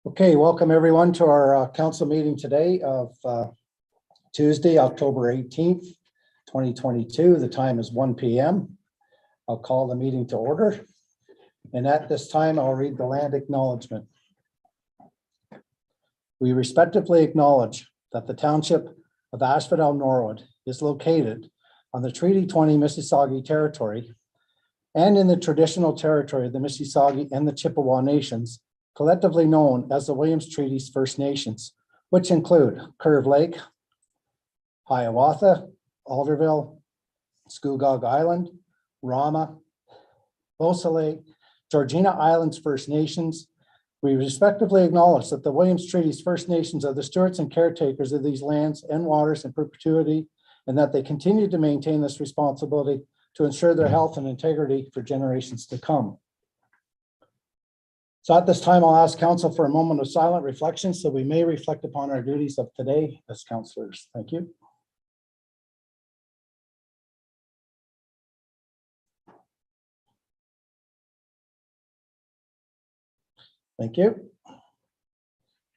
Okay, welcome everyone to our council meeting today of Tuesday, October 18th, 2022. The time is 1 p.m. I'll call the meeting to order. And at this time, I'll read the land acknowledgement. We respectfully acknowledge that the township of Asphodel-Norwood is located on the Treaty 20 Mississauga territory and in the traditional territory of the Mississauga and the Chippewa nations, collectively known as the Williams Treaties First Nations, which include Curve Lake, Hiawatha, Alderville, Scugog Island, Rama, Bosa Lake, Georgina Islands First Nations. We respectively acknowledge that the Williams Treaties First Nations are the stewards and caretakers of these lands and waters in perpetuity, and that they continue to maintain this responsibility to ensure their health and integrity for generations to come. So at this time, I'll ask council for a moment of silent reflection so we may reflect upon our duties of today as councillors. Thank you. Thank you.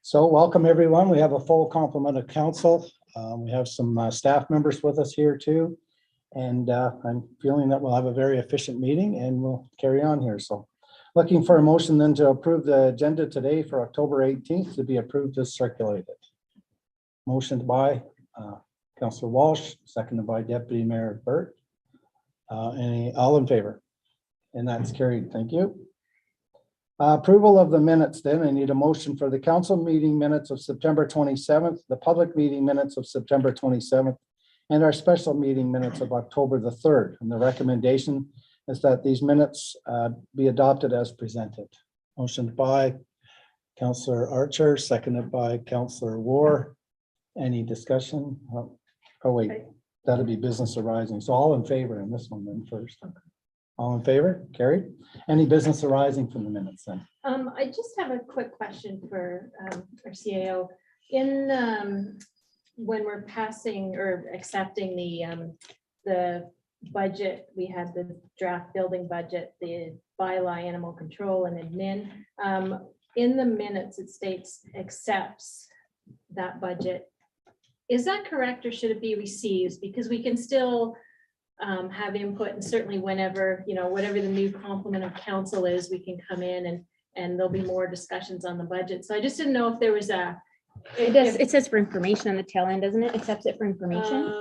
So welcome everyone. We have a full complement of council. We have some staff members with us here too. And I'm feeling that we'll have a very efficient meeting and we'll carry on here. So looking for a motion then to approve the agenda today for October 18th to be approved as circulated. Motioned by Councillor Walsh, seconded by Deputy Mayor Burt. All in favor? And that's carried. Thank you. Approval of the minutes then. I need a motion for the council meeting minutes of September 27th, the public meeting minutes of September 27th, and our special meeting minutes of October the 3rd. And the recommendation is that these minutes be adopted as presented. Motioned by Councillor Archer, seconded by Councillor War. Any discussion? Oh wait, that'll be business arising. So all in favor in this one then first. All in favor? Carried. Any business arising from the minutes then? I just have a quick question for our CAO. In when we're passing or accepting the budget, we had the draft building budget, the bylaw, animal control, and admin. In the minutes, it states accepts that budget. Is that correct, or should it be receives? Because we can still have input, and certainly whenever, you know, whatever the new complement of council is, we can come in and there'll be more discussions on the budget. So I just didn't know if there was a. It says for information on the tail end, doesn't it? Accepts it for information.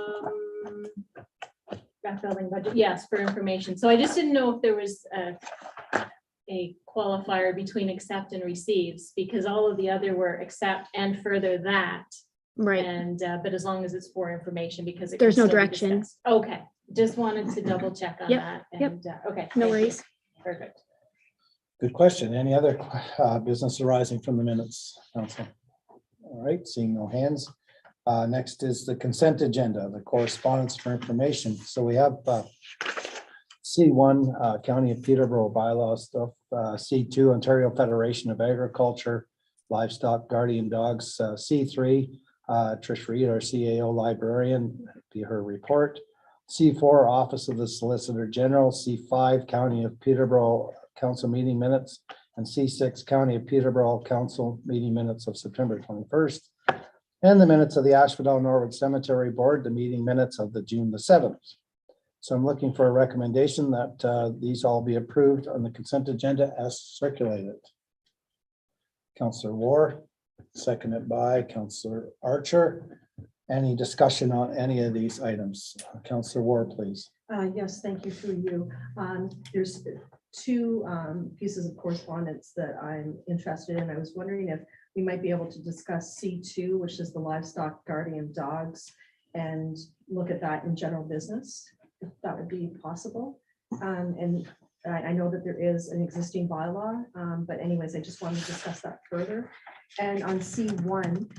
Draft building budget, yes, for information. So I just didn't know if there was a qualifier between accept and receives, because all of the other were accept and further that. Right. And but as long as it's for information, because there's no direction. Okay, just wanted to double check on that. And okay, no worries. Perfect. Good question. Any other business arising from the minutes, council? All right, seeing no hands. Next is the consent agenda, the correspondence for information. So we have C1, County of Peterborough bylaw stuff, C2, Ontario Federation of Agriculture, Livestock Guardian Dogs, C3, Trish Reed, our CAO librarian, be her report. C4, Office of the Solicitor General, C5, County of Peterborough Council meeting minutes, and C6, County of Peterborough Council meeting minutes of September 21st. And the minutes of the Asphodel-Norwood Cemetery Board, the meeting minutes of the June the 7th. So I'm looking for a recommendation that these all be approved on the consent agenda as circulated. Councillor War, seconded by Councillor Archer. Any discussion on any of these items? Councillor War, please. Yes, thank you through you. There's two pieces of correspondence that I'm interested in. I was wondering if we might be able to discuss C2, which is the livestock guardian dogs, and look at that in general business, if that would be possible. And I know that there is an existing bylaw, but anyways, I just wanted to discuss that further. And on C1,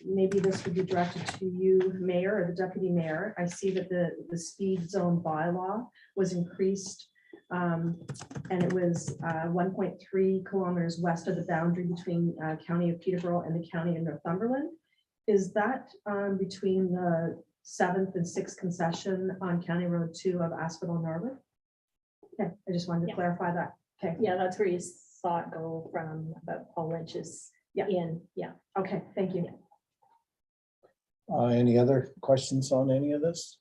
maybe this would be directed to you, Mayor, or the Deputy Mayor. I see that the speed zone bylaw was increased, and it was 1.3 kilometers west of the boundary between County of Peterborough and the County of Northumberland. Is that between the 7th and 6th concession on County Road 2 of Asphodel-Norwood? Okay, I just wanted to clarify that. Okay. Yeah, that's where you saw it go from about Paul Lynch's Yeah. Yeah. Okay, thank you. Any other questions on any of this?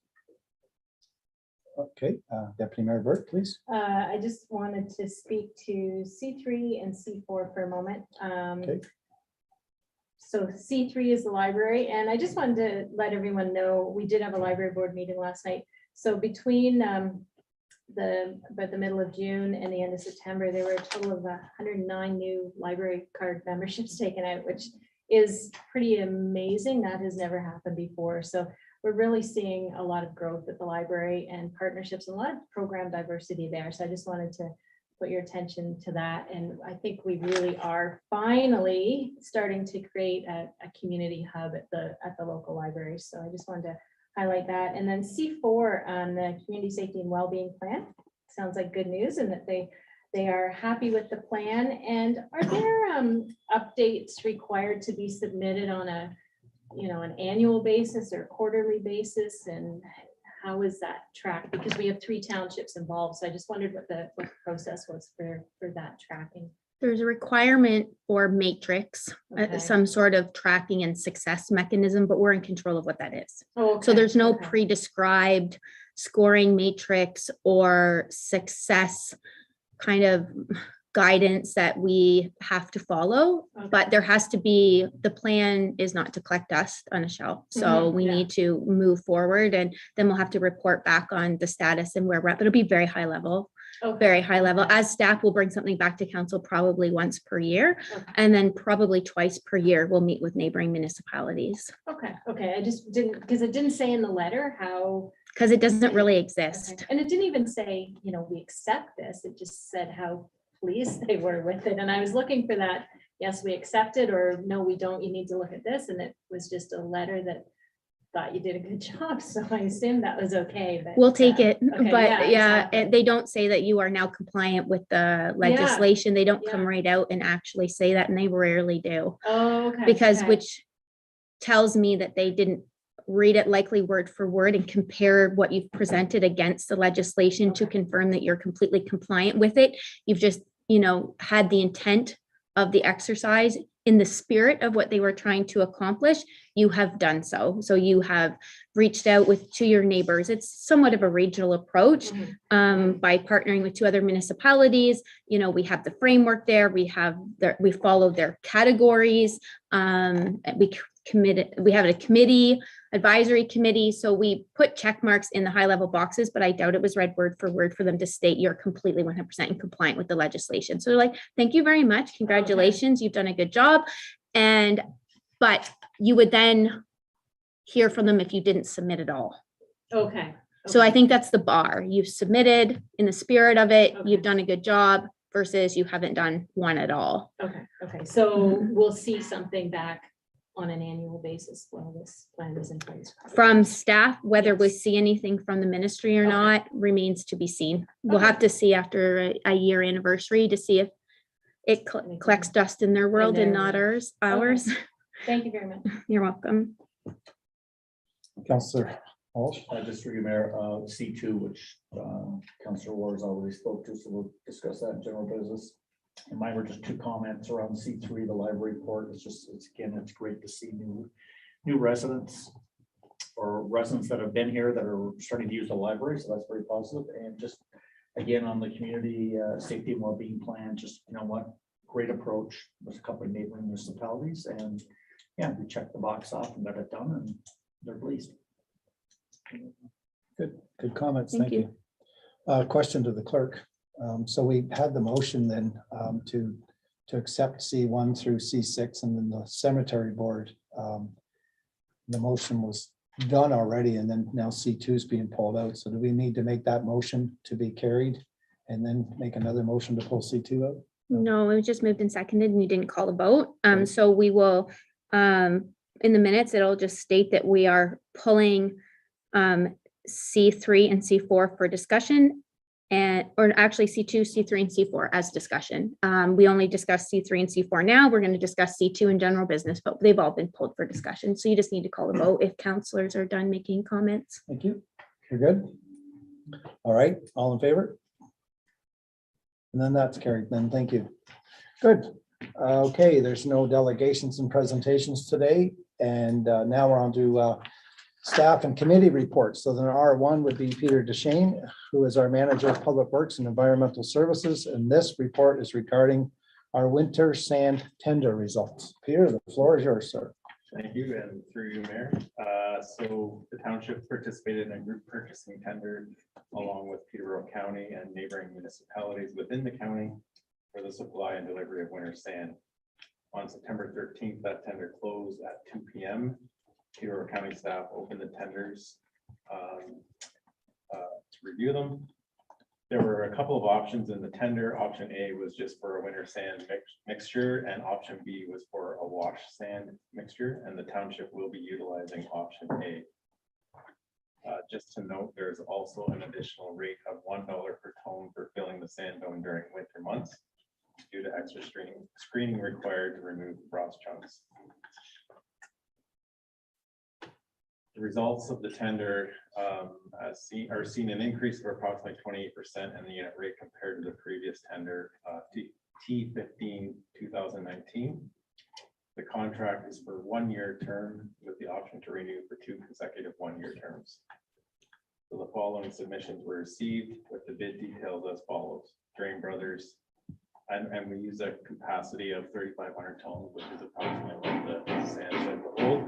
Okay, Deputy Mayor Burke, please. I just wanted to speak to C3 and C4 for a moment. Okay. So C3 is the library, and I just wanted to let everyone know, we did have a library board meeting last night. So between about the middle of June and the end of September, there were a total of 109 new library card memberships taken out, which is pretty amazing. That has never happened before. So we're really seeing a lot of growth at the library and partnerships, and a lot of program diversity there. So I just wanted to put your attention to that. And I think we really are finally starting to create a community hub at the local library. So I just wanted to highlight that. And then C4 on the community safety and wellbeing plan. Sounds like good news, and that they are happy with the plan. And are there updates required to be submitted on an annual basis or quarterly basis? And how is that tracked? Because we have 3 townships involved. So I just wondered what the process was for that tracking. There's a requirement for matrix, Okay. some sort of tracking and success mechanism, but we're in control of what that is. Oh, So okay, there's no okay. pre-described scoring matrix or success kind of guidance that we have to follow, Okay. but there has to be, the plan is not to collect dust on a shelf. So we yeah. need to move forward, and then we'll have to report back on the status and where we're at. But it'll be very high level. Okay. Very high level. Okay. As staff, will bring something back to council probably once per year, Okay. and then probably twice per year we'll meet with neighboring municipalities, Okay. I just didn't, because it didn't say in the letter how. because it doesn't really Okay. exist. And it didn't even say, we accept this. It just said how pleased they were with it. And I was looking for that. Yes, we accept it, or no, we don't. You need to look at this. And it was just a letter that thought you did a good job. So I assumed that was okay. But We'll take it, okay, but yeah, exactly. and they don't say that you are now compliant with the legislation. They don't come yeah. right out and actually say that, and they rarely do. Oh, okay. Because okay. which tells me that they didn't read it likely word for word and compare what you've presented against the legislation to Okay. confirm that you're completely compliant with it. You've just, had the intent of the exercise in the spirit of what they were trying to accomplish. You have done so. So you have reached out to your neighbors. It's somewhat of a regional approach. Mhm. By partnering with 2 other municipalities. We have the framework there. We follow their categories. We have a committee, advisory committee. So we put check marks in the high level boxes, but I doubt it was read word for word for them to state you're completely 100% in compliant with the legislation. So they're like, thank you very much. Congratulations. You've done a good job. But you would then hear from them if you didn't submit at all. Okay. So I think that's the bar. You've submitted in the spirit of it. Okay. You've done a good job versus you haven't done one at all. Okay. So we'll see something back on an annual basis while this plan is in place. From staff, whether we Yes. see anything from the ministry or Okay. not remains to be seen. We'll Okay. have to see after a year anniversary to see if it collects dust in their world and their not world. ours. Thank you very much. You're welcome. Councillor Walsh. Just through you, Mayor, C2, which Councillor Wars already spoke to, so we'll discuss that in general business. And mine were just 2 comments around C3, the library report. It's great to see new residents or residents that have been here that are starting to use the library. So that's very positive. And just again, on the community safety and wellbeing plan, just, great approach. There's a couple of neighboring municipalities, and yeah, we checked the box off and got it done, and they're pleased. Good comments. Thank Thank you. Question to the clerk. So we had the motion then to accept C1 through C6, and then the cemetery board. The motion was done already, and then now C2 is being pulled out. So do we need to make that motion to be carried and then make another motion to pull C2 out? No, it was just moved and seconded and you didn't call the vote. Right. So we will, in the minutes, it'll just state that we are pulling C3 and C4 for discussion, or actually C2, C3, and C4 as discussion. We only discussed C3 and C4 now. We're going to discuss C2 in general business, but they've all been pulled for discussion. So you just need to call the vote if councillors are done making comments. Thank you. You're good. All right, all in favor? And then that's carried then. Thank you. Good. Okay, there's no delegations and presentations today, and now we're on to staff and committee reports. So then R1 would be Peter DeShane, who is our Manager of Public Works and Environmental Services, and this report is regarding our winter sand tender results. Peter, the floor is yours, sir. Thank you, and through you, Mayor. So the township participated in a group purchasing tender along with Peterborough County and neighboring municipalities within the county for the supply and delivery of winter sand. On September 13th, that tender closed at 2 p.m. Peterborough County staff opened the tenders to review them. There were a couple of options in the tender. Option A was just for a winter sand mixture, and option B was for a wash sand mixture, and the township will be utilizing option A. Just to note, there's also an additional rate of $1 per ton for filling the sand dome during winter months due to extra screening required to remove frost chunks. The results of the tender are seen an increase of approximately 28% in the unit rate compared to the previous tender, T15 2019. The contract is for 1 year term with the option to renew for 2 consecutive 1-year terms. So the following submissions were received with the bid details as follows. Drain Brothers, and we use a capacity of 3,500 tons, which is approximately what the sand shed will hold.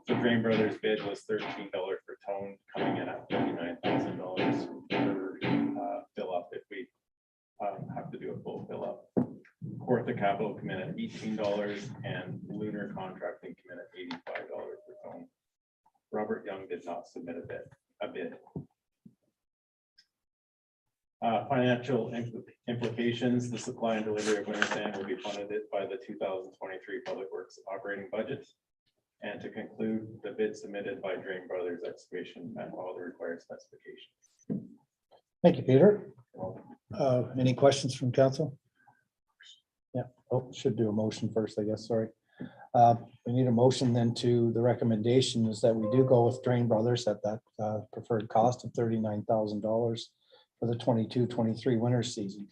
So Drain Brothers bid was $13 per ton, coming in at $39,000 per fill up if we have to do a full fill up. Cortha Capital come in at $18 and Lunar Contracting come in at $85 per ton. Robert Young did not submit a bid. Financial implications: the supply and delivery of winter sand will be funded by the 2023 Public Works operating budget. And to conclude, the bid submitted by Drain Brothers Excavation met all the required specifications. Thank you, Peter. Any questions from council? Yeah, oh, should do a motion first, I guess, sorry. We need a motion then to the recommendation is that we do go with Drain Brothers at that preferred cost of $39,000 for the 22-23 winter season.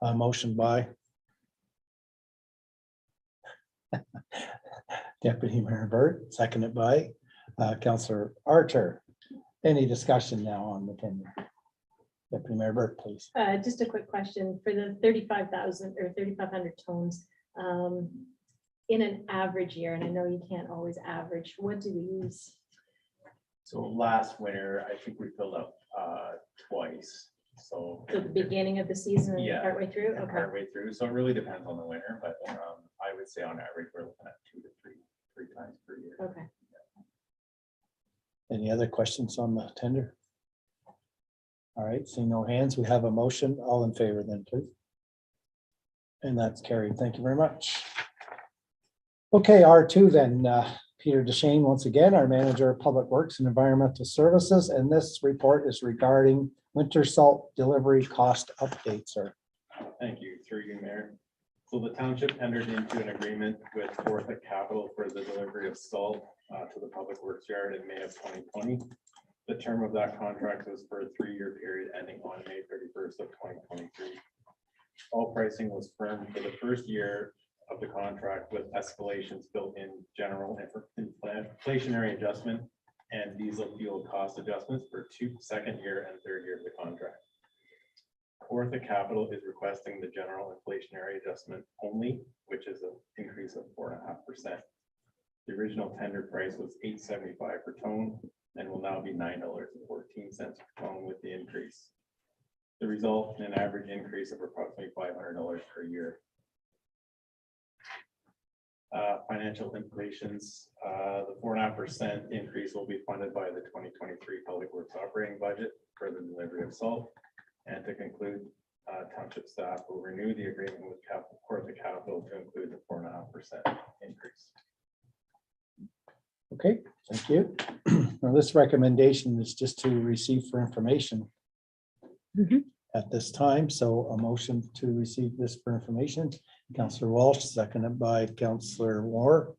Motion by Deputy Mayor Burt, seconded by Councillor Archer. Any discussion now on the tender? Deputy Mayor Burt, please. Just a quick question for the 35,000 or 3,500 tones. In an average year, and I know you can't always average, what do we use? So last winter, I think we filled up twice. So The beginning of the season and Yeah. partway through? Okay. partway through, so it really depends on the winter, but I would say on average, we're looking at 2 to 3 times per year. Okay. Any other questions on the tender? All right, seeing no hands, we have a motion. All in favor then, please. And that's carried. Thank you very much. Okay, R2 then, Peter DeShane, once again, our Manager of Public Works and Environmental Services, and this report is regarding winter salt delivery cost updates, sir. Thank you, through you, Mayor. So the township entered into an agreement with Cortha Capital for the delivery of salt to the Public Works Yard in May of 2020. The term of that contract was for a 3-year period ending on May 31st of 2023. All pricing was firm for the first year of the contract with escalations built in general inflationary adjustment and diesel fuel cost adjustments for second year and third year of the contract. Cortha Capital is requesting the general inflationary adjustment only, which is an increase of 4.5%. The original tender price was $8.75 per ton and will now be $9.14 per ton with the increase. The result in an average increase of approximately $500 per year. Financial implications, the 4.5% increase will be funded by the 2023 Public Works operating budget for the delivery of salt. And to conclude, township staff will renew the agreement with Cortha Capital to include the 4.5% increase. Okay, thank you. Now, this recommendation is just to receive for information at this time. So a motion to receive this for information. Councillor Walsh, seconded by Councillor Moore.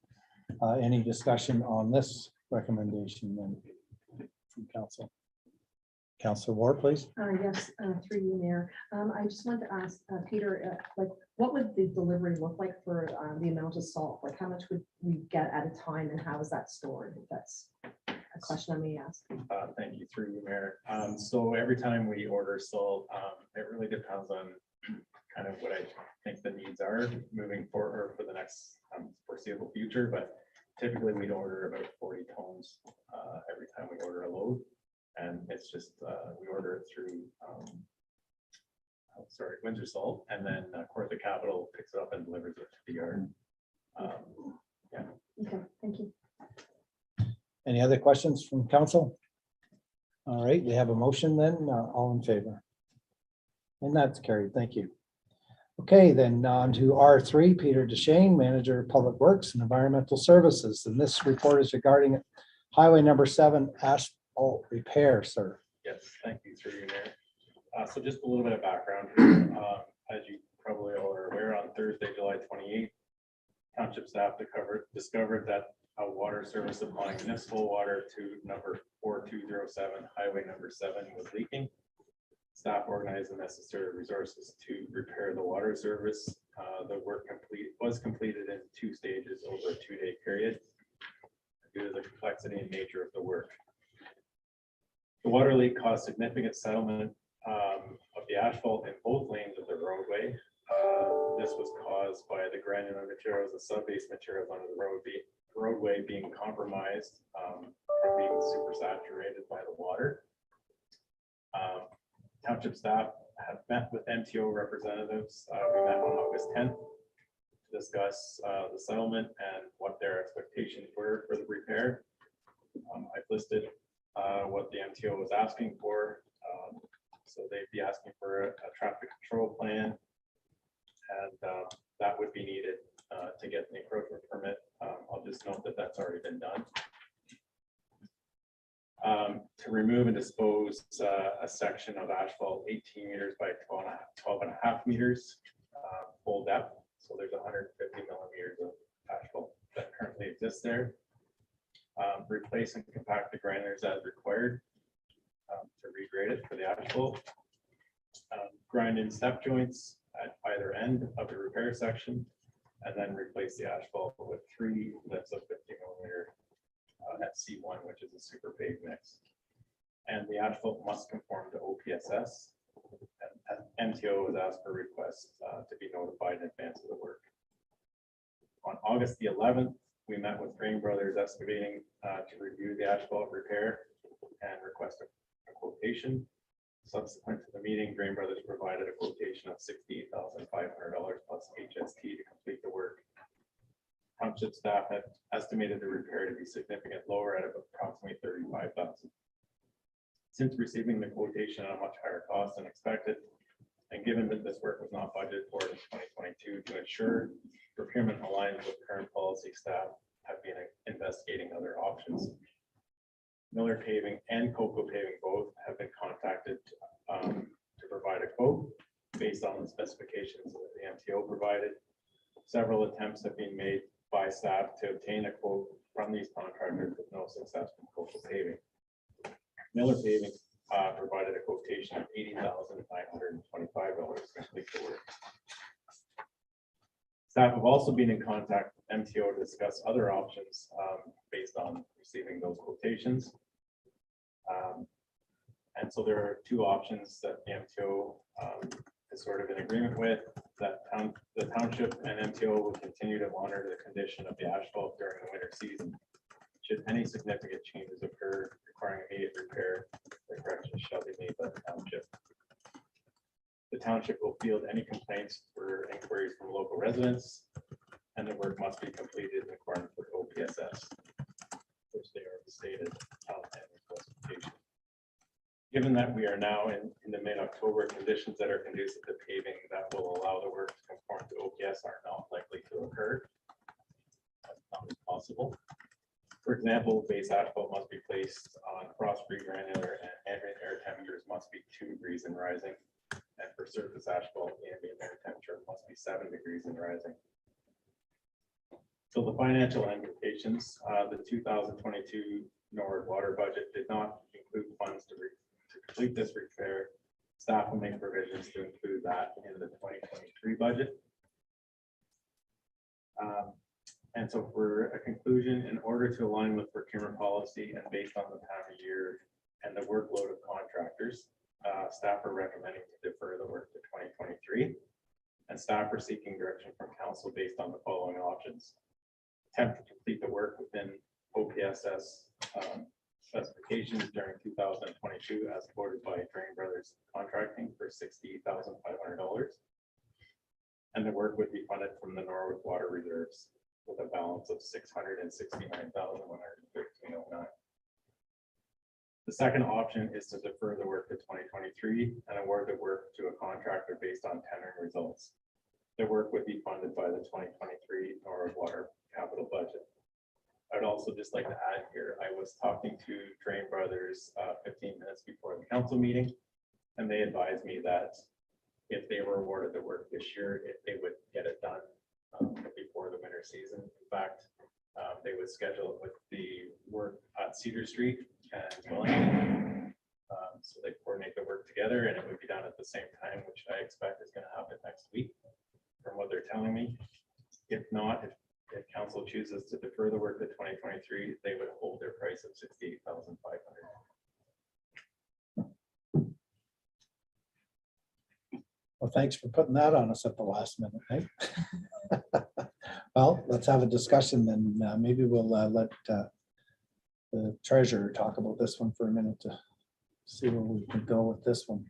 Any discussion on this recommendation then from council? Counselor Ward, please. Yes, through you, Mayor. I just wanted to ask Peter, like, what would the delivery look like for the amount of salt? Like, how much would we get at a time, and how is that stored? If that's a question I may ask. Thank you, through you, Mayor. So every time we order salt, it really depends on kind of what I think the needs are moving forward for the next foreseeable future, but typically we'd order about 40 tons every time we order a load. And it's just, we order it through, Windsor Salt, and then Cortha Capital picks it up and delivers it to the yard. Okay, thank you. Any other questions from council? All right, we have a motion then, all in favor? And that's carried, thank you. Okay, then on to R3, Peter Deshane, Manager of Public Works and Environmental Services. And this report is regarding Highway number 7 asphalt repair, sir. Yes, thank you, through you, Mayor. So just a little bit of background here. As you probably all are aware, on Thursday, July 28th, township staff discovered that a water service supplying municipal water to number 4207 Highway number 7 was leaking. Staff organized the necessary resources to repair the water service. The work was completed in 2 stages over a 2-day period due to the complexity and nature of the work. The water leak caused significant settlement of the asphalt in both lanes of the roadway. This was caused by the granular materials, the sub-base materials under the roadway being compromised from being supersaturated by the water. Township staff have met with MTO representatives. We met on August 10th to discuss the settlement and what their expectations were for the repair. I've listed what the MTO was asking for. So they'd be asking for a traffic control plan, and that would be needed to get the encroachment permit. I'll just note that that's already been done. To remove and dispose a section of asphalt 18 meters by 12 and a half meters full depth. So there's 150 millimeters of asphalt that currently exists there. Replace and compact the grinders as required to regrade it for the asphalt. Grind in step joints at either end of the repair section, and then replace the asphalt with 3 lifts of 50 millimeter at C1, which is a super paved mix. And the asphalt must conform to OPSS. And MTO has asked for requests to be notified in advance of the work. On August the 11th, we met with Green Brothers Excavating to review the asphalt repair and request a quotation. Subsequent to the meeting, Green Brothers provided a quotation of $68,500 plus HST to complete the work. Township staff had estimated the repair to be significantly lower at approximately $35,000. Since receiving the quotation at a much higher cost than expected, and given that this work was not budgeted for in 2022, to ensure procurement aligns with current policy, staff have been investigating other options. Miller Paving and Cocoa Paving both have been contacted to provide a quote based on the specifications that the MTO provided. Several attempts have been made by staff to obtain a quote from these contractors with no success from Cocoa Paving. Miller Paving provided a quotation of $80,925 to complete the work. Staff have also been in contact with MTO to discuss other options based on receiving those quotations. And so there are 2 options that the MTO is sort of in agreement with, that the township and MTO will continue to monitor the condition of the asphalt during the winter season. Should any significant changes occur requiring immediate repair, the corrections shall be made by the township. The township will field any complaints or inquiries from local residents, and the work must be completed in accordance with OPSS, which they already stated and the specification. Given that we are now in the mid-October, conditions that are conducive to paving that will allow the work to conform to OPS are not likely to occur. That's not possible. For example, base asphalt must be placed on frost-free granular, and ambient air temperatures must be 2 degrees and rising. And for surface asphalt, the ambient air temperature must be 7 degrees and rising. So the financial implications, the 2022 Norwood water budget did not include funds to to complete this repair, staff will make provisions to include that in the 2023 budget. And so for a conclusion, in order to align with procurement policy and based on the time of year and the workload of contractors, staff are recommending to defer the work to 2023. And staff are seeking direction from council based on the following options. Attempt to complete the work within OPSS specifications during 2022 as quoted by Drain Brothers Contracting for $60,500. And the work would be funded from the Norwood Water Reserves with a balance of $669,113.09. The second option is to defer the work to 2023 and award the work to a contractor based on tendering results. The work would be funded by the 2023 Norwood Water capital budget. I'd also just like to add here, I was talking to Drain Brothers 15 minutes before the council meeting, and they advised me that if they were awarded the work this year, if they would get it done before the winter season. In fact, they would schedule it with the work at Cedar Street and Wellington. So they coordinate the work together and it would be done at the same time, which I expect is going to happen next week from what they're telling me. If not, if council chooses to defer the work to 2023, they would hold their price of $68,500. Well, thanks for putting that on us at the last minute, right? Well, let's have a discussion then. Maybe we'll let the treasurer talk about this one for a minute to see where we can go with this one.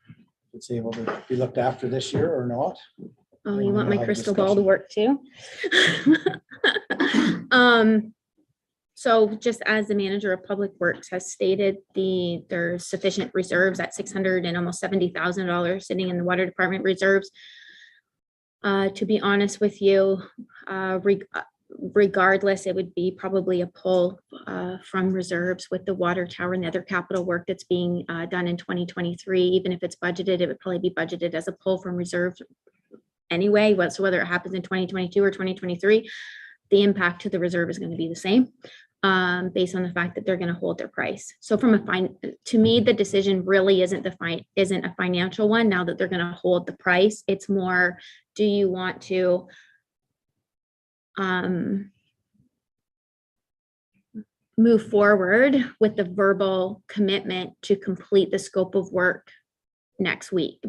If it's able to be looked after this year or not. Oh, Yeah, you want we'll my have crystal ball to discussion. work too? So just as the manager of public works has stated, there's sufficient reserves at $600 and almost $70,000 sitting in the water department reserves. To be honest with you, regardless, it would be probably a pull from reserves with the water tower and the other capital work that's being done in 2023. Even if it's budgeted, it would probably be budgeted as a pull from reserves anyway. So whether it happens in 2022 or 2023, the impact to the reserve is going to be the same based on the fact that they're going to hold their price. So from to me, the decision really isn't a financial one. Now that they're going to hold the price, it's more, do you want to move forward with the verbal commitment to complete the scope of work next week?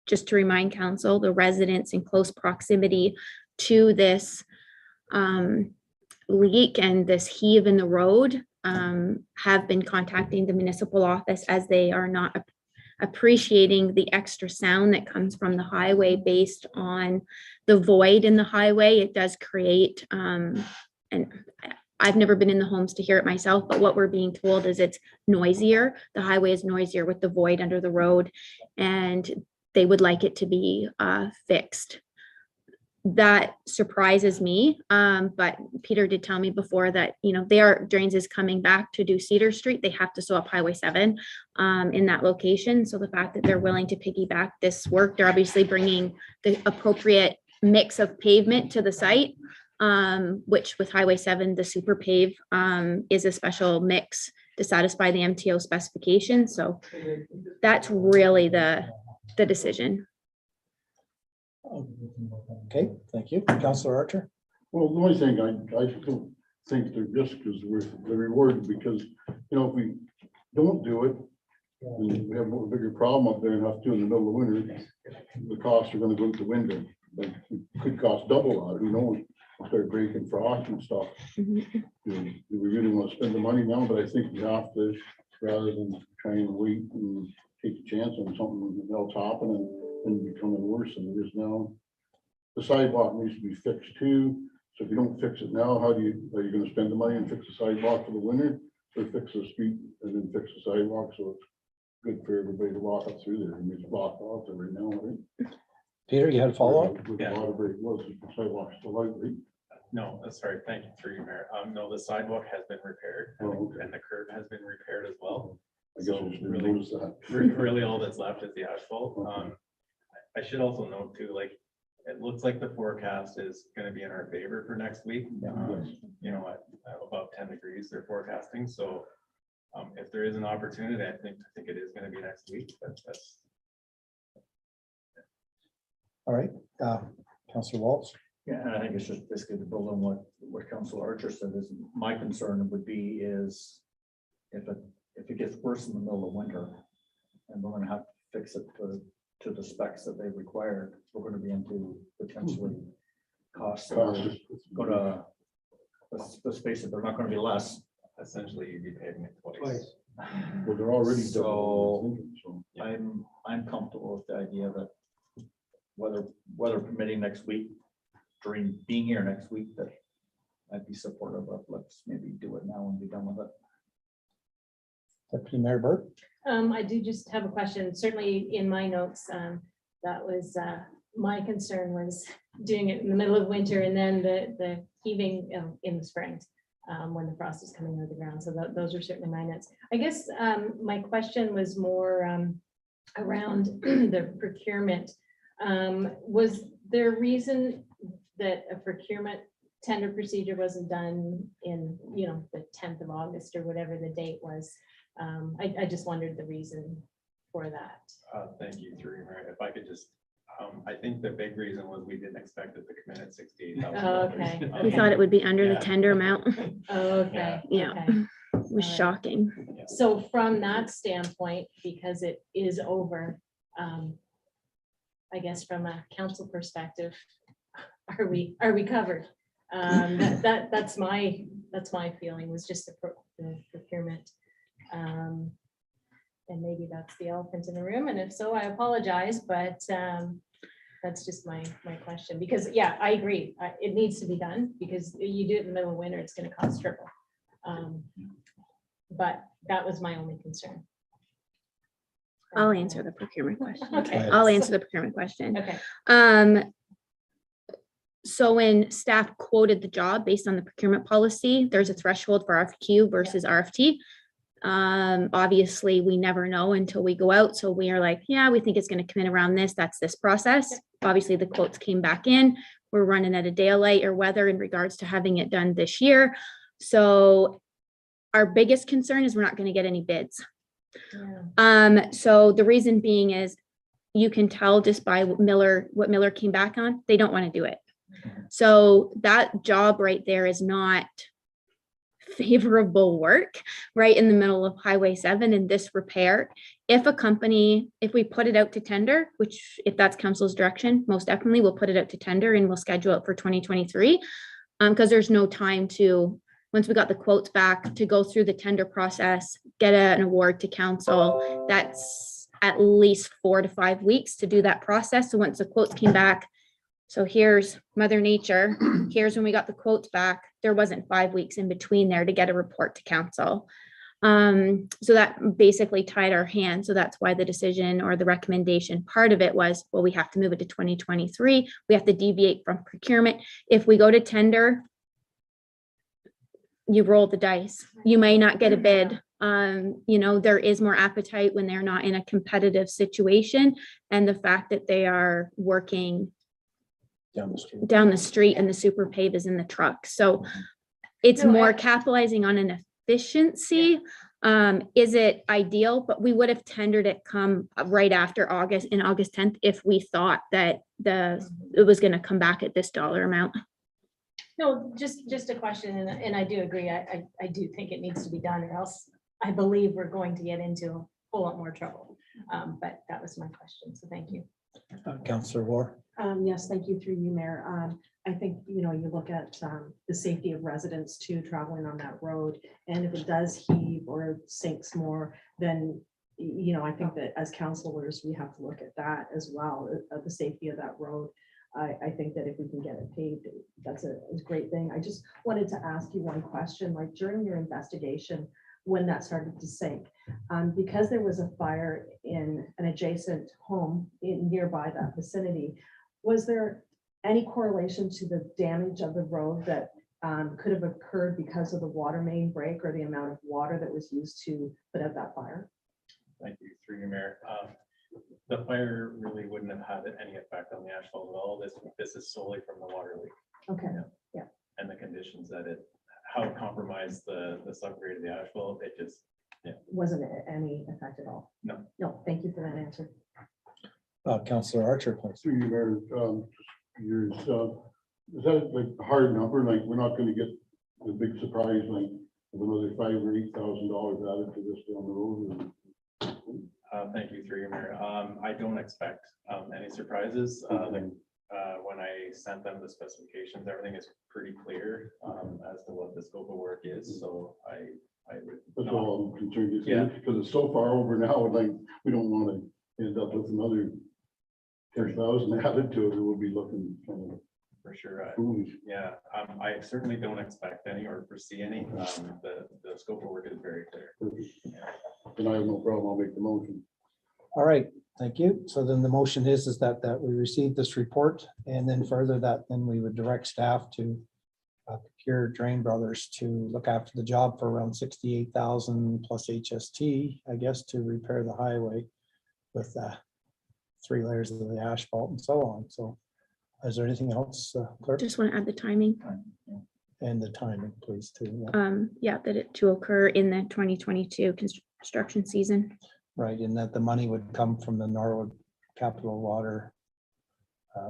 Just to remind council, the residents in close proximity to this leak and this heave in the road have been contacting the municipal office as they are not appreciating the extra sound that comes from the highway based on the void in the highway. It does create, and I've never been in the homes to hear it myself, but what we're being told is it's noisier. The highway is noisier with the void under the road, and they would like it to be fixed. That surprises me, but Peter did tell me before that, Drains is coming back to do Cedar Street. They have to sew up Highway 7 in that location. So the fact that they're willing to piggyback this work, they're obviously bringing the appropriate mix of pavement to the site, which with Highway 7, the super pave is a special mix to satisfy the MTO specification. So that's really the decision. Okay, thank you. Councillor Archer. Well, the only thing I don't think the risk is worth the reward, because, if we don't do it, and we have a bigger problem up there and have to in the middle of winter, the costs are gonna go out the window. Like, it could cost double that, who knows, if they're breaking frost and stuff. Do we really want to spend the money now? But I think we have to, rather than try and wait and take a chance on something else happening and becoming worse than it is now. The sidewalk needs to be fixed too. So if you don't fix it now, are you going to spend the money and fix the sidewalk for the winter, or fix the street and then fix the sidewalk so it's good for everybody to walk up through there? And it's blocked off there right now, right? Peter, you had a follow-up? Yeah. A lot of it was the sidewalks still out, right? No, that's sorry. Thank you through you, Mayor. No, the sidewalk has been repaired Oh, okay. and the curb has been repaired as well. I guess I just didn't notice that. Really all that's left is the asphalt. I should also note too, like, it looks like the forecast is going to be in our favor for next week. Yeah. At above 10 degrees they're forecasting. So If there is an opportunity, I think it is gonna be next week, but that's. All right, Councillor Waltz. Yeah, and I think it's just basically to build on what Council Archer said, is my concern would be is if it gets worse in the middle of winter and we're gonna have to fix it to the specs that they require, we're gonna be into potentially costs that are gonna, let's face it, they're not gonna be less. Essentially, you'd be paving it twice. Well, they're already. So- So, I'm comfortable with the idea that weather permitting next week, during being here next week, that I'd be supportive of. Let's maybe do it now and be done with it. Deputy Mayor Burke. I do just have a question. Certainly in my notes, that was, my concern was doing it in the middle of winter and then the heaving in the spring, when the frost is coming out of the ground. So those are certainly my notes. I guess my question was more around the procurement. Was there a reason that a procurement tender procedure wasn't done in, the 10th of August or whatever the date was? I just wondered the reason for that. Thank you, through you, Mayor. If I could just, I think the big reason was we didn't expect it to come in at $68,000. Oh, okay. We thought it would be under the Yeah. tender amount. Okay. Yeah. okay. It was shocking. So from that standpoint, because it is over, I guess from a council perspective, are we covered? That's my feeling, was just the procurement. And maybe that's the elephant in the room, and if so, I apologize, but that's just my question, because yeah, I agree, it needs to be done, because you do it in the middle of winter, it's gonna cost triple. But that was my only concern. I'll answer the procurement question. Okay. I'll answer the procurement question. Okay, So when staff quoted the job based on the procurement policy, there's a threshold for RFQ versus RFT. Obviously, we never know until we go out. So we are like, yeah, we think it's going to come in around this. That's this process. Obviously, the quotes came back in. We're running at a daylight or weather in regards to having it done this year. So our biggest concern is we're not going to get any bids. yeah. So the reason being is you can tell just by what Miller came back on, they don't want to do it. So that job right there is not favorable work right in the middle of Highway 7 and this repair. If we put it out to tender, which if that's council's direction, most definitely we'll put it out to tender and we'll schedule it for 2023. Because there's no time to, once we got the quotes back, to go through the tender process, get an award to council. That's at least 4 to 5 weeks to do that process. So once the quotes came back, so here's Mother Nature, here's when we got the quotes back. There wasn't 5 weeks in between there to get a report to council. So that basically tied our hands. So that's why the decision or the recommendation part of it was, well, we have to move it to 2023. We have to deviate from procurement. If we go to tender, you roll the dice. You may not get a bid. There is more appetite when they're not in a competitive situation. And the fact that they are working down the street and the super pave is in the truck. So it's No, more capitalizing on an efficiency. Is it ideal? But we would have tendered it come right after August 10th, if we thought that it was going to come back at this dollar amount. No, just a question, and I do agree. I do think it needs to be done, or else I believe we're going to get into a whole lot more trouble. But that was my question, so thank you. Councillor War. Yes, thank you, through you, Mayor. I think, you look at the safety of residents too, traveling on that road. And if it does heave or sinks more, then, I think that as councilors, we have to look at that as well, the safety of that road. I think that if we can get it paved, that's a great thing. I just wanted to ask you one question, like during your investigation, when that started to sink, because there was a fire in an adjacent home nearby that vicinity, was there any correlation to the damage of the road that could have occurred because of the water main break or the amount of water that was used to put out that fire? Thank you, through you, Mayor. The fire really wouldn't have had any effect on the asphalt at all. This is solely from the water leak. Okay, And the conditions that how it compromised the subgrade of the asphalt. It just, wasn't any effect at all? No. No, thank you for that answer. Counselor Archer, please. Through you, Mayor, yours, is that like a hard number? Like, we're not gonna get the big surprise, like, of another $5,000 or $8,000 added to this down the road? Thank you, through your mayor. I don't expect any surprises. When I sent them the specifications, everything is pretty clear as to what the scope of work is. So I would. That's not- all I'm concerned with, Yeah. because it's so far over now, like, we don't want to end up with another 10,000 added to it, we'll be looking kind of For sure. foolish. Yeah, I certainly don't expect any or foresee any. The scope of work is very clear. And I have no problem, I'll make the motion. All right, thank you. So then the motion is that we receive this report, and then further that, then we would direct staff to procure Drain Brothers to look after the job for around 68,000 plus HST, I guess, to repair the highway with 3 layers of the asphalt and so on. So is there anything else, clerk? Just want to add the timing. And the timing, please, too. Yeah. Yeah, that it to occur in the 2022 construction season. Right, and that the money would come from the Norwood Capital Water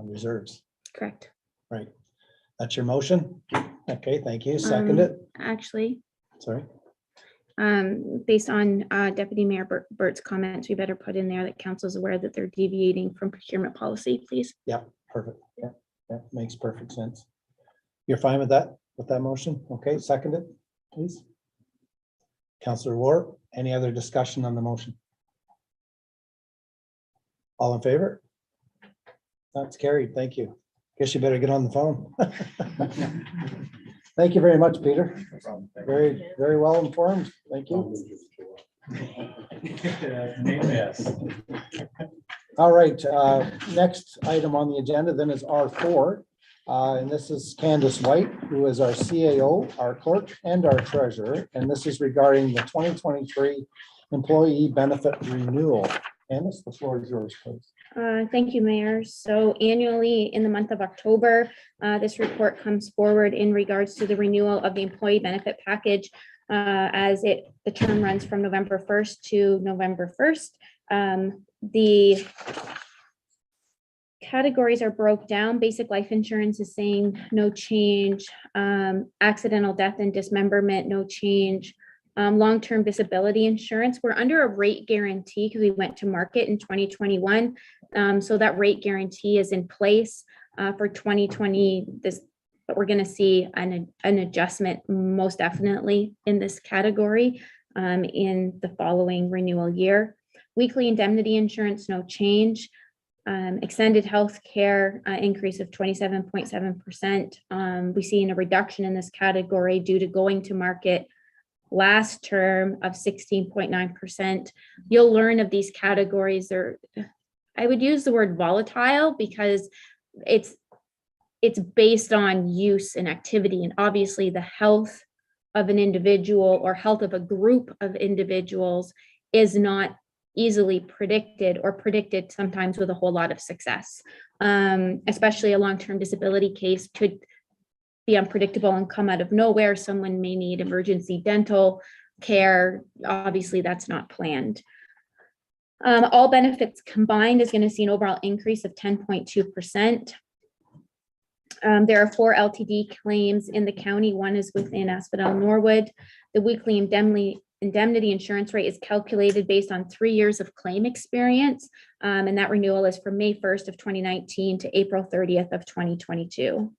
reserves. Correct. Right. That's your motion? Okay, thank you. Second it. Actually, Sorry. based on Deputy Mayor Burt's comments, we better put in there that council is aware that they're deviating from procurement policy, please. Yeah, perfect. Yeah, that makes perfect sense. You're fine with that motion? Okay, second it, please. Councillor Ward, any other discussion on the motion? All in favor? That's carried. Thank you. Guess you better get on the phone. Thank you very much, Peter. No problem. Thank you. Very, very well informed. Thank you. Yes. All right, next item on the agenda then is R4. And this is Candace White, who is our CAO, our clerk, and our treasurer. And this is regarding the 2023 employee benefit renewal. Candace, the floor is yours, please. Thank you, Mayor. So annually in the month of October, this report comes forward in regards to the renewal of the employee benefit package as the term runs from November 1st to November 1st. The categories are broke down. Basic life insurance is saying no change. Accidental death and dismemberment, no change. Long-term disability insurance, we're under a rate guarantee because we went to market in 2021. So that rate guarantee is in place for 2020. But we're going to see an adjustment most definitely in this category in the following renewal year. Weekly indemnity insurance, no change. Extended health care increase of 27.7%. We see a reduction in this category due to going to market last term of 16.9%. You'll learn of these categories I would use the word volatile because it's based on use and activity, and obviously the health of an individual or health of a group of individuals is not easily predicted or predicted sometimes with a whole lot of success. Especially a long-term disability case could be unpredictable and come out of nowhere. Someone may need emergency dental care. Obviously, that's not planned. All benefits combined is going to see an overall increase of 10.2%. There are 4 LTD claims in the county. One is within Asphodel-Norwood. The weekly indemnity insurance rate is calculated based on 3 years of claim experience. And that renewal is from May 1st of 2019 to April 30th of 2022.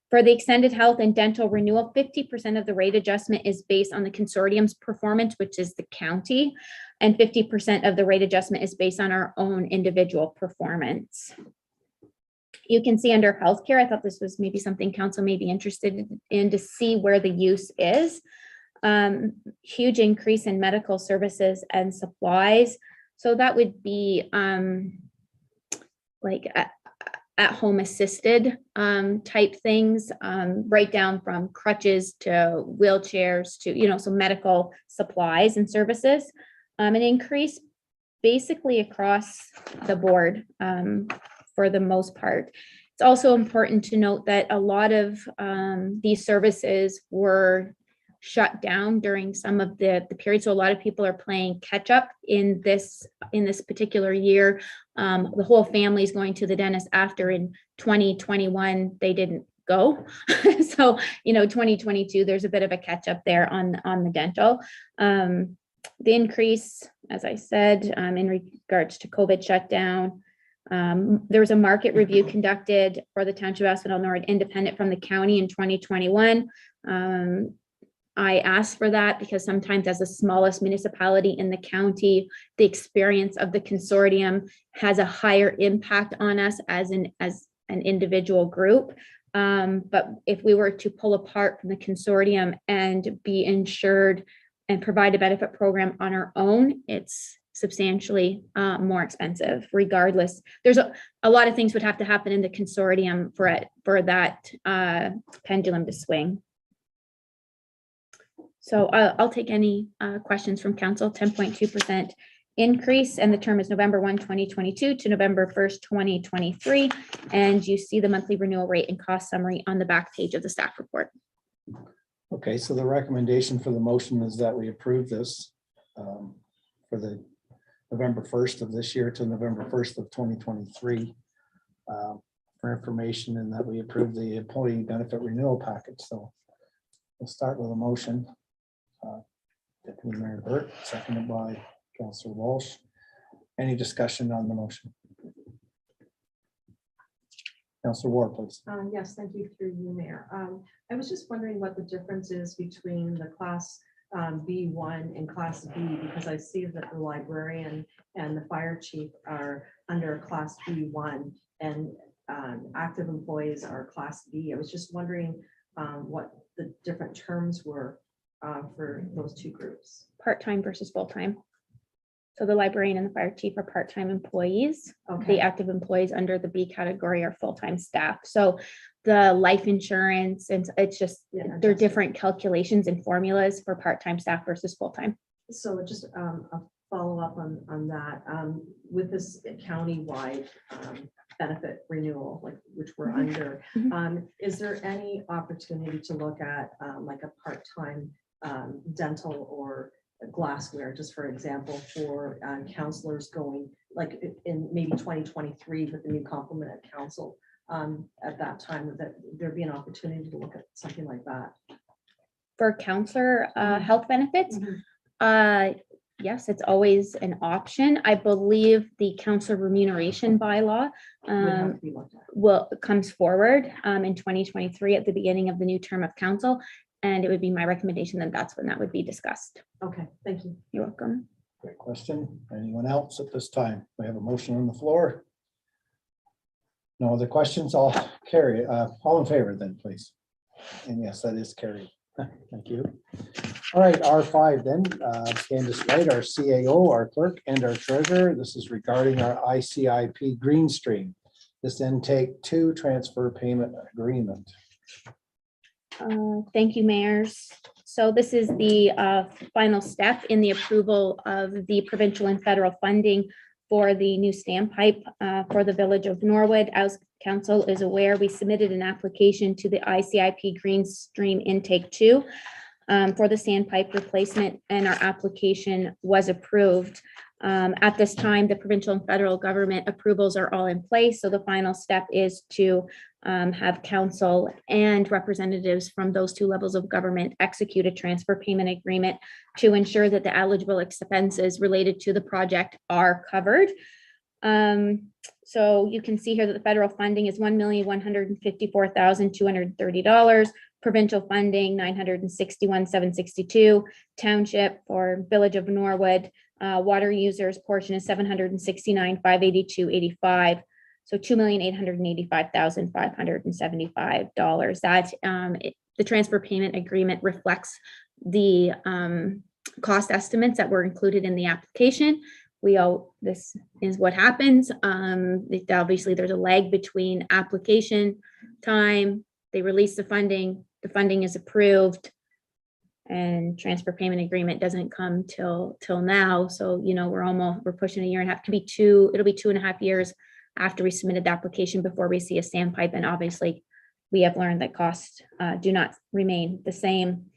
For the extended health and dental renewal, 50% of the rate adjustment is based on the consortium's performance, which is the county, and 50% of the rate adjustment is based on our own individual performance. You can see under healthcare, I thought this was maybe something council may be interested in to see where the use is. Huge increase in medical services and supplies. So that would be like at-home assisted type things, right down from crutches to wheelchairs to, so medical supplies and services. An increase basically across the board for the most part. It's also important to note that a lot of these services were shut down during some of the period. So a lot of people are playing catch up in this particular year. The whole family is going to the dentist after in 2021, they didn't go. So, 2022, there's a bit of a catch up there on the dental. The increase, as I said, in regards to COVID shutdown, there was a market review conducted for the Township of Asphodel-Norwood independent from the county in 2021. I asked for that because sometimes as the smallest municipality in the county, the experience of the consortium has a higher impact on us as an individual group. But if we were to pull apart from the consortium and be insured and provide a benefit program on our own, it's substantially more expensive. Regardless, there's a lot of things would have to happen in the consortium for that pendulum to swing. So I'll take any questions from council. 10.2% increase, and the term is November 1, 2022 to November 1st, 2023. And you see the monthly renewal rate and cost summary on the back page of the staff report. Okay, so the recommendation for the motion is that we approve this for the November 1st of this year to November 1st of 2023 for information, and that we approve the employee benefit renewal package. So we'll start with a motion. Deputy Mayor Burt, seconded by Councillor Walsh. Any discussion on the motion? Councillor Ward, please. Yes, thank you through you, Mayor. I was just wondering what the difference is between the class B1 and class B, because I see that the librarian and the fire chief are under class B1 and active employees are class B. I was just wondering what the different terms were for those two groups. Part-time versus full-time. So the librarian and the fire chief are part-time employees. Okay. The active employees under the B category are full-time staff. So the life insurance, and it's just, Yeah, there are different calculations and formulas for part-time staff versus full-time. So just a follow-up on that, with this county-wide benefit renewal, like which we're under, is there any opportunity to look at like a part-time dental or glassware, just for example, for counselors going like in maybe 2023 with the new complement of council at that time, that there'd be an opportunity to look at something like that? For counselor health benefits, yes, it's always an option. I believe the counselor remuneration bylaw Would have to be looked at. comes forward in 2023 at the beginning of the new term of council. And it would be my recommendation that that's when that would be discussed. Okay, thank you. You're welcome. Great question. Anyone else at this time? We have a motion on the floor. No other questions? I'll carry it. All in favor then, please. And yes, that is carried. Thank you. All right, R5 then, Candace Wright, our CAO, our clerk, and our treasurer. This is regarding our ICIP Green Stream. This intake 2 transfer payment agreement. Thank you, mayors. So this is the final step in the approval of the provincial and federal funding for the new standpipe for the village of Norwood. As council is aware, we submitted an application to the ICIP Green Stream Intake 2 for the standpipe replacement, and our application was approved. At this time, the provincial and federal government approvals are all in place. So the final step is to have council and representatives from those two levels of government execute a transfer payment agreement to ensure that the eligible expenses related to the project are covered. So you can see here that the federal funding is $1,154,230. Provincial funding, $961,762. Township or Village of Norwood, water users portion is $769,582.85. So $2,885,575. That the transfer payment agreement reflects the cost estimates that were included in the application. This is what happens. Obviously, there's a lag between application time, they release the funding is approved, and transfer payment agreement doesn't come till now. So, we're pushing a year and a half. It'll be 2.5 years after we submitted the application before we see a standpipe. And obviously we have learned that costs do not remain the same.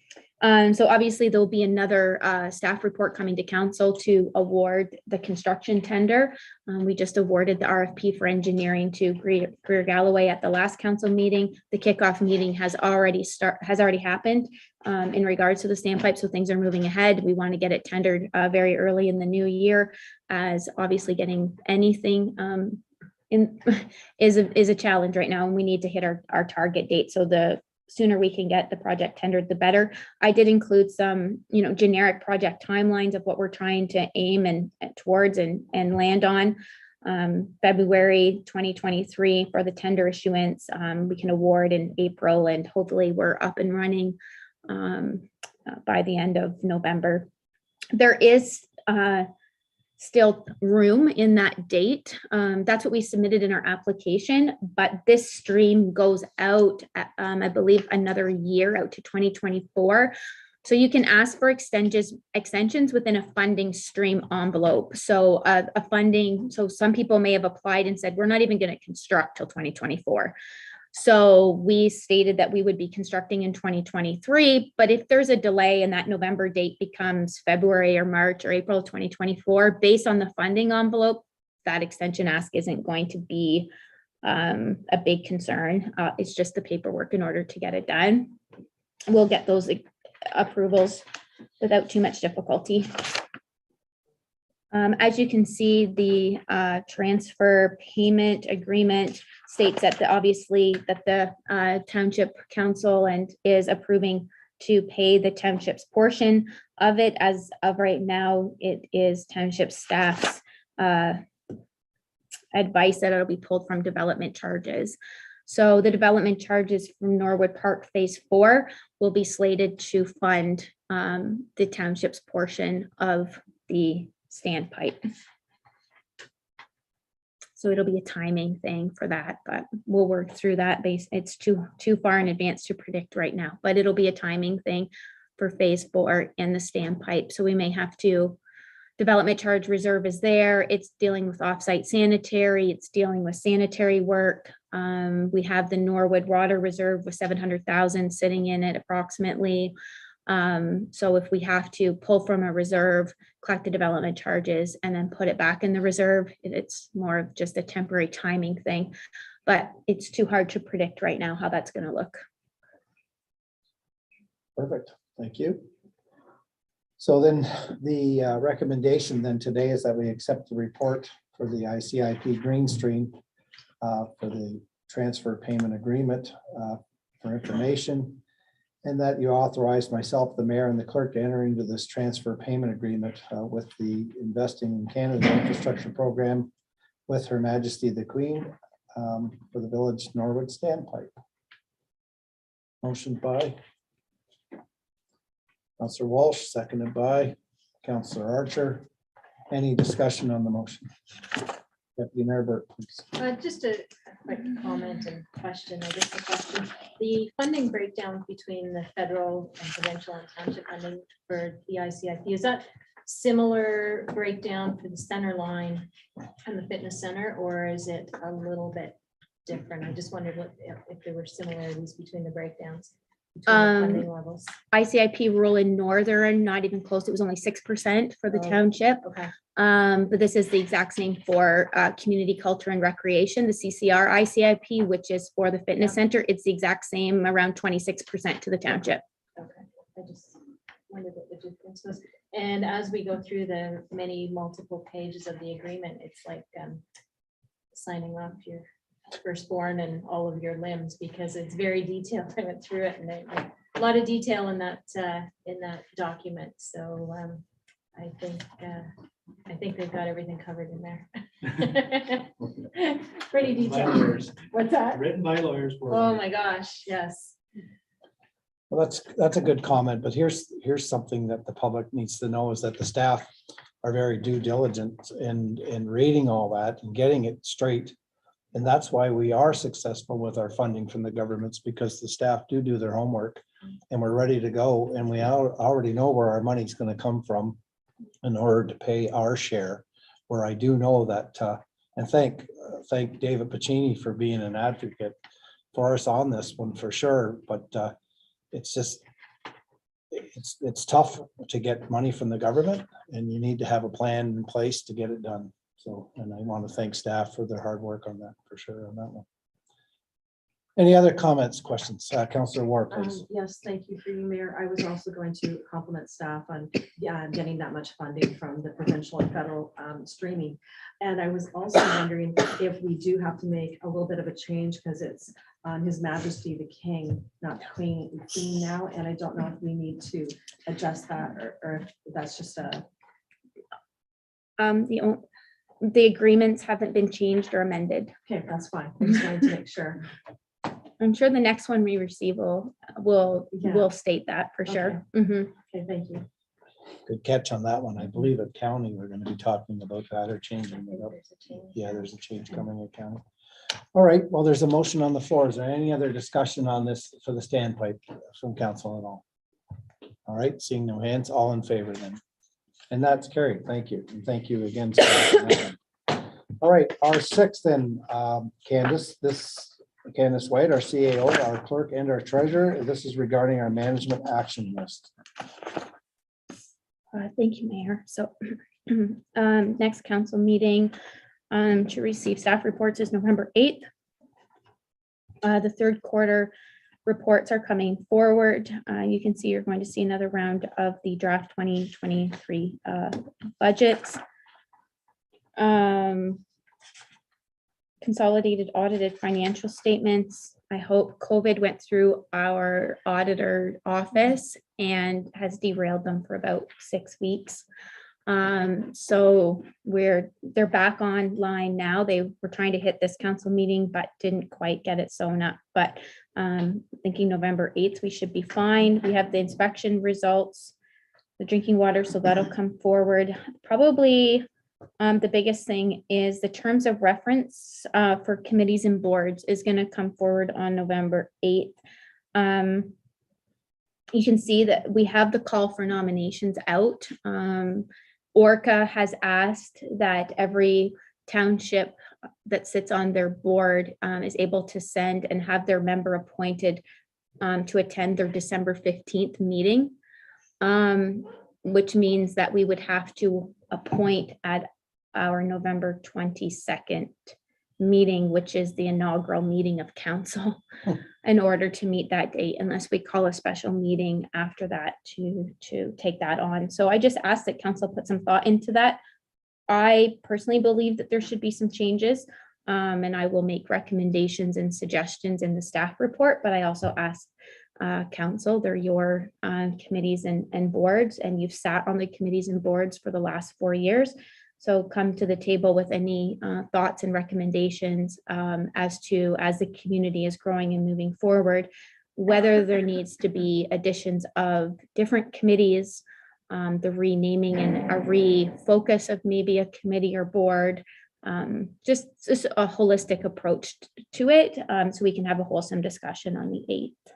So obviously there'll be another staff report coming to council to award the construction tender. We just awarded the RFP for engineering to Greer Galloway at the last council meeting. The kickoff meeting has already happened in regards to the standpipe, so things are moving ahead. We want to get it tendered very early in the new year, as obviously getting anything is a challenge right now, and we need to hit our target date. So the sooner we can get the project tendered, the better. I did include some, generic project timelines of what we're trying to aim and towards and land on. February 2023 for the tender issuance. We can award in April, and hopefully we're up and running by the end of November. There is still room in that date. That's what we submitted in our application, but this stream goes out, I believe, another year out to 2024. So you can ask for extensions within a funding stream envelope. So so some people may have applied and said, we're not even going to construct till 2024. So we stated that we would be constructing in 2023, but if there's a delay and that November date becomes February or March or April 2024, based on the funding envelope, that extension ask isn't going to be a big concern. It's just the paperwork in order to get it done. We'll get those approvals without too much difficulty. As you can see, the transfer payment agreement states that obviously that the township council is approving to pay the township's portion of it. As of right now, it is township staff's advice that it'll be pulled from development charges. So the development charges from Norwood Park Phase 4 will be slated to fund the township's portion of the standpipe. So it'll be a timing thing for that, but we'll work through that. It's too far in advance to predict right now, but it'll be a timing thing for Phase 4 and the standpipe. So we may have to, development charge reserve is there. It's dealing with offsite sanitary. It's dealing with sanitary work. We have the Norwood Water Reserve with 700,000 sitting in it approximately. So if we have to pull from a reserve, collect the development charges, and then put it back in the reserve, it's more of just a temporary timing thing, but it's too hard to predict right now how that's going to look. Perfect, thank you. So then the recommendation then today is that we accept the report for the ICIP Green Stream for the transfer payment agreement for information, and that you authorize myself, the mayor, and the clerk to enter into this transfer payment agreement with the Investing in Canada Infrastructure Program with Her Majesty the Queen for the Village Norwood Standpipe. Motion by Councillor Walsh, seconded by Councillor Archer. Any discussion on the motion? Deputy Mayor Burke, please. Just a quick comment and question, I guess the question. The funding breakdown between the federal and provincial and township funding for the ICIP, is that similar breakdown for the center line and the fitness center, or is it a little bit different? I just wondered if there were similarities between the breakdowns. Funding levels. ICIP rural in Northern, not even close. It was only 6% for the township. Okay. But this is the exact same for community culture and recreation, the CCR ICIP, which is for the fitness center. It's the exact same, around 26% to the township. Okay, I just wondered what the difference was. And as we go through the many multiple pages of the agreement, it's like signing off your firstborn and all of your limbs, because it's very detailed. I went through it, and a lot of detail in that document. So I think they've got everything covered in there. Pretty detailed. What's that? Written by lawyers. Oh my gosh, yes. Well, that's a good comment, but here's something that the public needs to know, is that the staff are very due diligent in reading all that and getting it straight. And that's why we are successful with our funding from the governments, because the staff do their homework and we're ready to go. And we already know where our money's going to come from in order to pay our share, where I do know that, and thank David Pacini for being an advocate for us on this one for sure. But it's just, it's tough to get money from the government, and you need to have a plan in place to get it done. So, and I want to thank staff for their hard work on that, for sure, on that one. Any other comments, questions? Councillor Ward, please. Yes, thank you for you, Mayor. I was also going to compliment staff on getting that much funding from the provincial and federal streaming. And I was also wondering if we do have to make a little bit of a change because it's on His Majesty the King, not Queen now. And I don't know if we need to adjust that or if that's just a. The agreements haven't been changed or amended. Okay, that's fine. I just wanted to make sure. I'm sure the next one we receive will state that for sure. Mhm. Okay, thank you. Good catch on that one. I believe at county, we're going to be talking about that or changing it up. There's a change. Yeah, there's a change coming at county. All right, well, there's a motion on the floor. Is there any other discussion on this for the standpipe from council at all? All right, seeing no hands, all in favor then. And that's carried. Thank you. And thank you again. Scott, on that one. All right, our sixth then, Candace White, our CAO, our clerk and our treasurer. This is regarding our management action list. Thank you, Mayor. So next council meeting to receive staff reports is November 8th. The third quarter reports are coming forward. You can see you're going to see another round of the draft 2023 budgets. Consolidated audited financial statements. I hope COVID went through our auditor office and has derailed them for about 6 weeks. So they're back online now. They were trying to hit this council meeting, but didn't quite get it sewn up. But thinking November 8th, we should be fine. We have the inspection results, the drinking water, so that'll come forward. Probably the biggest thing is the terms of reference for committees and boards is going to come forward on November 8th. You can see that we have the call for nominations out. Orca has asked that every township that sits on their board is able to send and have their member appointed to attend their December 15th meeting, which means that we would have to appoint at our November 22nd meeting, which is the inaugural meeting of council, in order to meet that date, unless we call a special meeting after that to take that on. So I just asked that council put some thought into that. I personally believe that there should be some changes, and I will make recommendations and suggestions in the staff report, but I also asked council, they're your committees and boards, and you've sat on the committees and boards for the last 4 years. So come to the table with any thoughts and recommendations as the community is growing and moving forward, whether there needs to be additions of different committees, the renaming and a refocus of maybe a committee or board, just a holistic approach to it, so we can have a wholesome discussion on the 8th.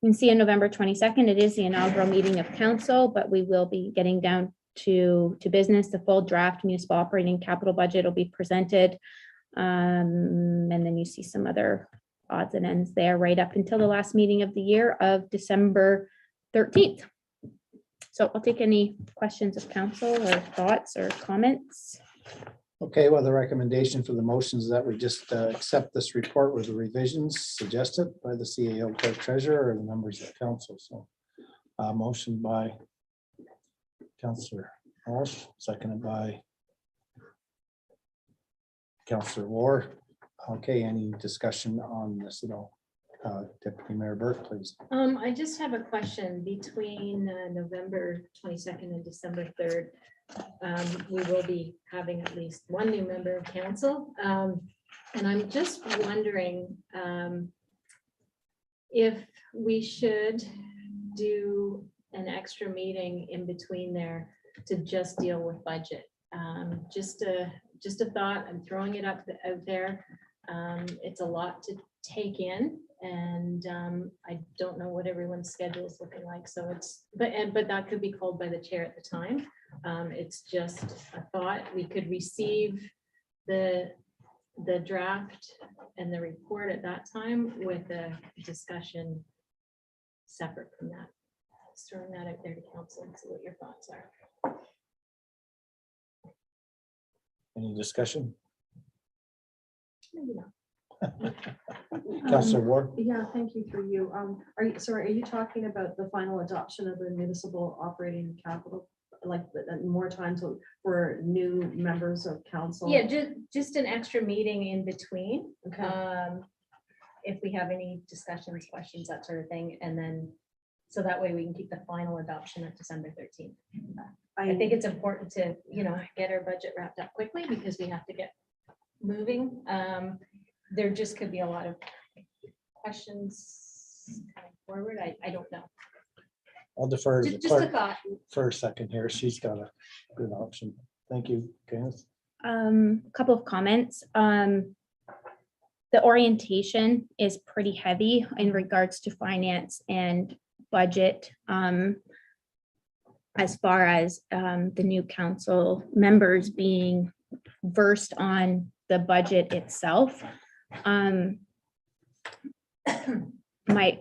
You can see on November 22nd, it is the inaugural meeting of council, but we will be getting down to business. The full draft municipal operating capital budget will be presented. And then you see some other odds and ends there right up until the last meeting of the year of December 13th. So I'll take any questions of council or thoughts or comments. Okay, well, the recommendation for the motions that we just accept this report with the revisions suggested by the CAO clerk treasurer and the members of council. So motion by Councillor Walsh, seconded by Councillor Ward. Okay, any discussion on this at all? Deputy Mayor Burke, please. I just have a question. Between November 22nd and December 3rd, we will be having at least one new member of council. And I'm just wondering if we should do an extra meeting in between there to just deal with budget. Just a thought. I'm throwing it out there. It's a lot to take in, and I don't know what everyone's schedule is looking like. So but that could be called by the chair at the time. It's just a thought. We could receive the draft and the report at that time with a discussion separate from that. Just throwing that out there to council and see what your thoughts are. Any discussion? Maybe not. Councillor Ward? Yeah, thank you through you. Are you talking about the final adoption of the municipal operating capital? Like more time for new members of council? Yeah, just an extra meeting in between. Okay. If we have any discussions, questions, that sort of thing, and then, so that way we can keep the final adoption of December 13th. I think it's important to, get our budget wrapped up quickly because we have to get moving. There just could be a lot of questions coming forward. I don't know. I'll defer to the Just a clerk thought. for a second here. She's got a good option. Thank you, Candace. Couple of comments. The orientation is pretty heavy in regards to finance and budget. As far as the new council members being versed on the budget itself. My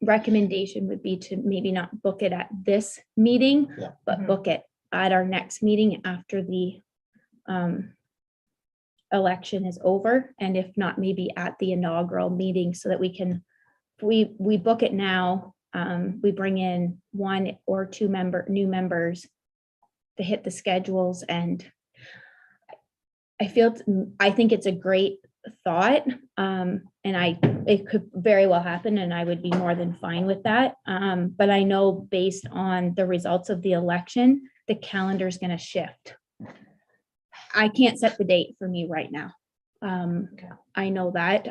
recommendation would be to maybe not book it at this meeting, Yeah. but Mhm. book it at our next meeting after the election is over, and if not, maybe at the inaugural meeting so that we can, we book it now, we bring in 1 or 2 new members to hit the schedules, and I think it's a great thought, and it could very well happen, and I would be more than fine with that. But I know based on the results of the election, the calendar is going to shift. I can't set the date for me right now. I know that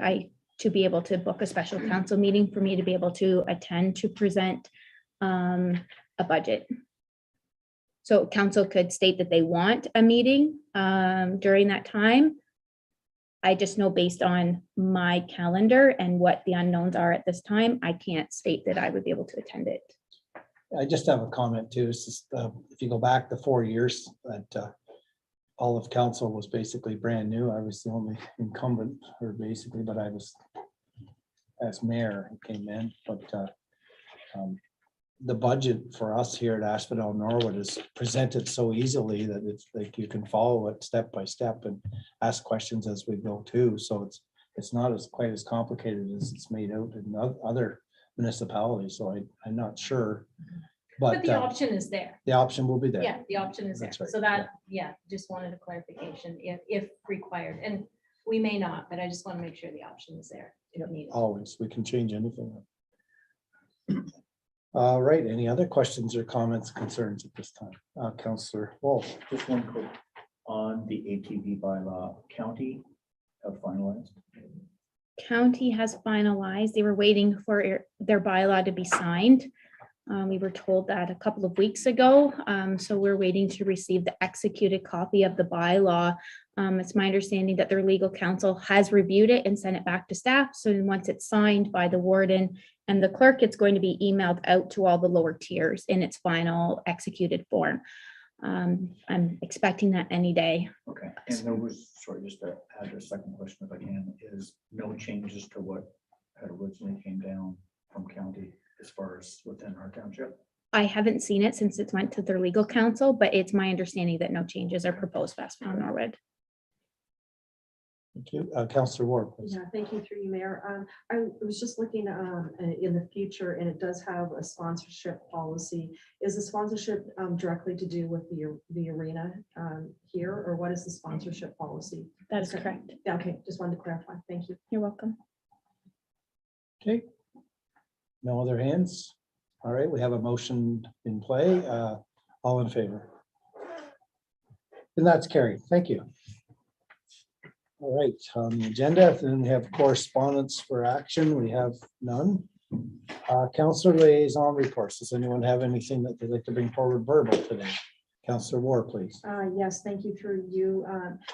to be able to book a special council meeting for me to be able to attend to present a budget. So council could state that they want a meeting during that time. I just know based on my calendar and what the unknowns are at this time, I can't state that I would be able to attend it. I just have a comment too. It's just, if you go back the 4 years that all of council was basically brand new. I was the only incumbent, or basically, but I was as mayor who came in, but the budget for us here at Asphodel-Norwood is presented so easily that it's like you can follow it step by step and ask questions as we go too. So it's not quite as complicated as it's made out in other municipalities. So I'm not sure. But the option is there. The option will be there. Yeah, the option is there. That's right, So that, just wanted a clarification if required. And we may not, but I just want to make sure the option is there if needed. Always, we can change anything. All right, any other questions or comments, concerns at this time? Councillor Wolf. Just one quick on the ATV bylaw, county have finalized. County has finalized. They were waiting for their bylaw to be signed. We were told that a couple of weeks ago. So we're waiting to receive the executed copy of the bylaw. It's my understanding that their legal counsel has reviewed it and sent it back to staff. So then once it's signed by the warden and the clerk, it's going to be emailed out to all the lower tiers in its final executed form. I'm expecting that any day. Okay, and there was, sorry, just to add a second question if I can, is no changes to what had originally came down from county as far as within our township? I haven't seen it since it went to their legal counsel, but it's my understanding that no changes are proposed for Asphodel-Norwood. Thank you. Councillor Ward, please. Yeah, thank you through you, Mayor. I was just looking in the future, and it does have a sponsorship policy. Is the sponsorship directly to do with the arena here, or what is the sponsorship policy? That is Okay. correct. Yeah, okay, just wanted to clarify. Thank you. You're welcome. Okay. No other hands? All right, we have a motion in play. All in favor? And that's carried. Thank you. All right, on the agenda, then we have correspondence for action. We have none. Councillor liaison reports. Does anyone have anything that they'd like to bring forward verbal today? Councillor Ward, please. Yes, thank you through you,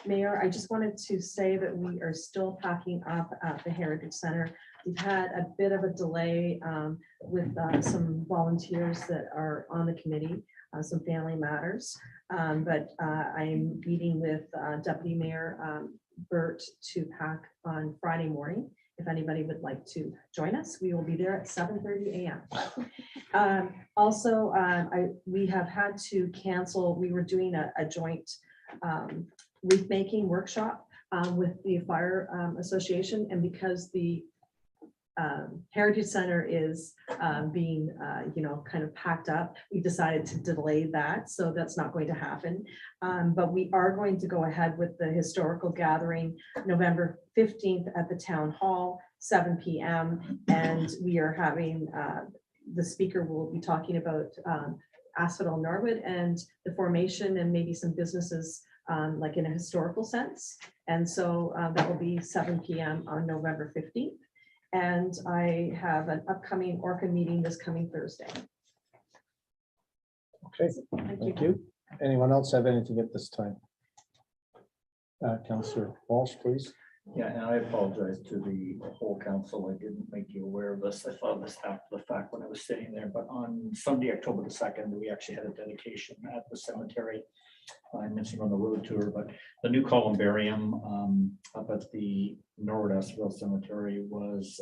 Mayor. I just wanted to say that we are still packing up at the Heritage Center. We've had a bit of a delay with some volunteers that are on the committee, some family matters. But I'm meeting with Deputy Mayor Burt to pack on Friday morning. if anybody would like to join us, we will be there at 7:30 a.m. Also, we have had to cancel, we were doing a joint wreath making workshop with the Fire Association, and because the Heritage Center is being, kind of packed up, we decided to delay that, so that's not going to happen. But we are going to go ahead with the historical gathering November 15th at the Town Hall, 7 p.m. And we are having, the speaker will be talking about Asphodel-Norwood and the formation and maybe some businesses like in a historical sense. And so that will be 7 p.m. on November 15th. And I have an upcoming Orca meeting this coming Thursday. Okay, thank you. Anyone else have anything at this time? Councillor Walsh, please. Yeah, and I apologize to the whole council. I didn't make you aware of this. I thought of this after the fact when I was sitting there, but on Sunday, October the 2nd, we actually had a dedication at the cemetery. I mentioned on the road tour, but the new columbarium up at the Norwood Asphodel Cemetery was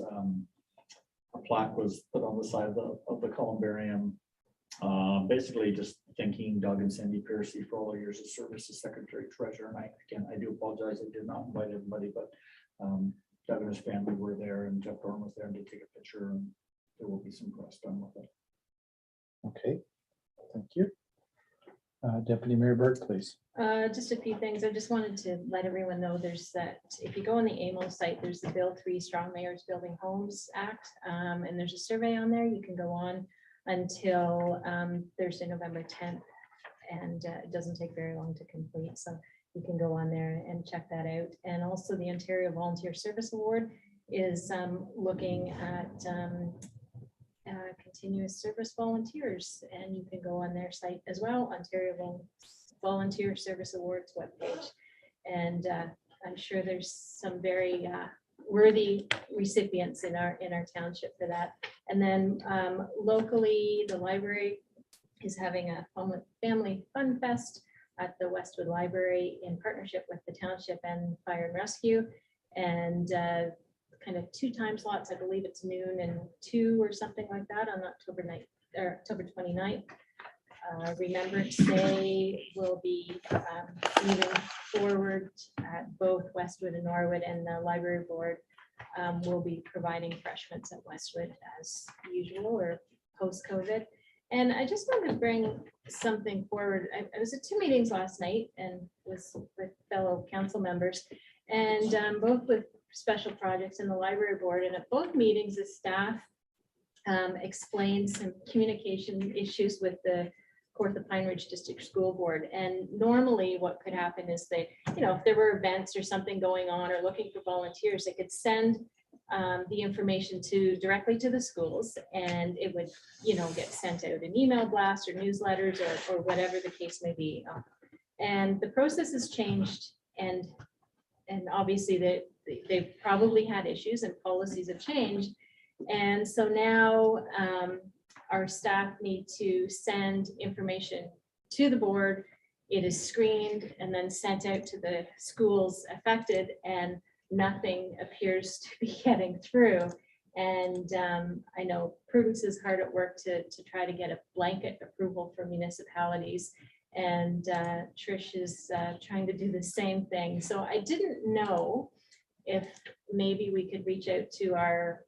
a plaque was put on the side of the columbarium. Basically just thanking Doug and Sandy Piercy for all their years of service as Secretary Treasurer. And I do apologize, I did not invite everybody, but Doug and his family were there and Jeff Dorn was there and did take a picture, and there will be some press done with it. Okay, thank you. Deputy Mayor Burke, please. Just a few things. I just wanted to let everyone know there's that, if you go on the AMO site, there's the Bill 3 Strong Mayors Building Homes Act, and there's a survey on there. You can go on until Thursday, November 10th, and it doesn't take very long to complete. So you can go on there and check that out. And also the Ontario Volunteer Service Award is looking at continuous service volunteers, and you can go on their site as well, Ontario Volunteer Service Awards webpage. And I'm sure there's some very worthy recipients in our township for that. And then locally, the library is having a family fun fest at the Westwood Library in partnership with the township and Fire and Rescue. And kind of 2 time slots, I believe it's noon and 2 or something like that on October 29th. Remembrance Day will be moving forward at both Westwood and Norwood, and the library board will be providing refreshments at Westwood as usual or post-COVID. And I just wanted to bring something forward. I was at 2 meetings last night and was with fellow council members, and both with special projects in the library board. And at both meetings, the staff explained some communication issues with the Kawartha Pine Ridge District School Board. And normally what could happen is they, if there were events or something going on or looking for volunteers, they could send the information directly to the schools, and it would, get sent out an email blast or newsletters or whatever the case may be. And the process has changed, and obviously they've probably had issues and policies have changed. And so now our staff need to send information to the board. It is screened and then sent out to the schools affected, and nothing appears to be getting through. And I know Prudence is hard at work to try to get a blanket approval for municipalities. And Trish is trying to do the same thing. So I didn't know if maybe we could reach out to our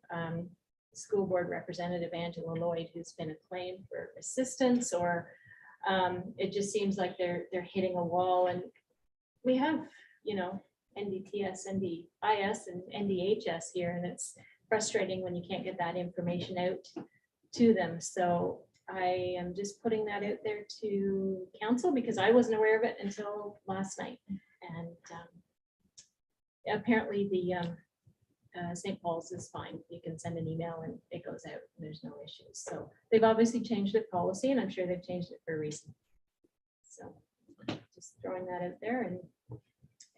school board representative, Angela Lloyd, who's been acclaimed for assistance, or it just seems like they're hitting a wall. And we have, NDTS, NDIS, and NDHS here, and it's frustrating when you can't get that information out to them. So I am just putting that out there to council because I wasn't aware of it until last night. And apparently the St. Paul's is fine. You can send an email and it goes out and there's no issues. So they've obviously changed their policy, and I'm sure they've changed it for a reason. So just throwing that out there, and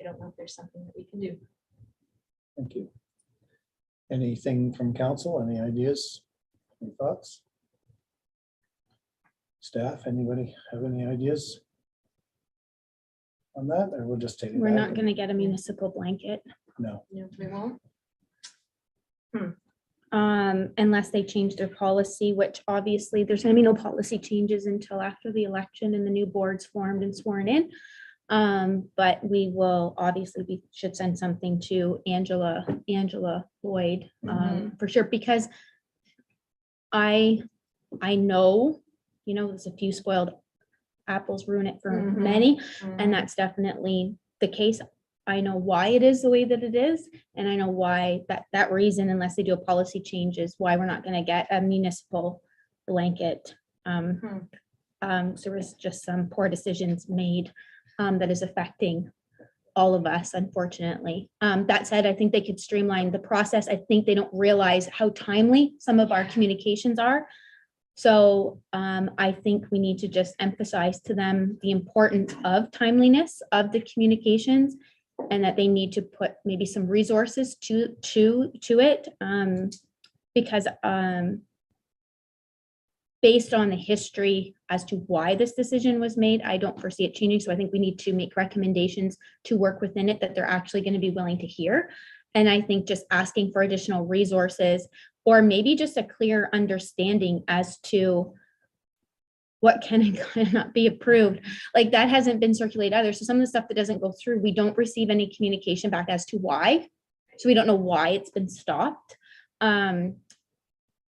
I don't know if there's something that we can do. Thank you. Anything from council? Any ideas? Any thoughts? Staff, anybody have any ideas on that, or we'll just take it? We're back not and- going to get a municipal blanket. No. No, we won't. Unless they change their policy, which obviously there's gonna be no policy changes until after the election and the new board's formed and sworn in. But we will, obviously, we should send something to Angela Lloyd, for sure, because I know, there's a few spoiled apples ruin it for Mhm. many, and that's definitely the case. I know why it is the way that it is, and I know why that reason, unless they do a policy change, is why we're not gonna get a municipal blanket. So there was just some poor decisions made that is affecting all of us, unfortunately. That said, I think they could streamline the process. I think they don't realize how timely some of our communications are. So I think we need to just emphasize to them the importance of timeliness of the communications, and that they need to put maybe some resources to it, because based on the history as to why this decision was made, I don't foresee it changing. So I think we need to make recommendations to work within it that they're actually going to be willing to hear. And I think just asking for additional resources, or maybe just a clear understanding as to what can and cannot be approved. Like that hasn't been circulated either. So some of the stuff that doesn't go through, we don't receive any communication back as to why. So we don't know why it's been stopped.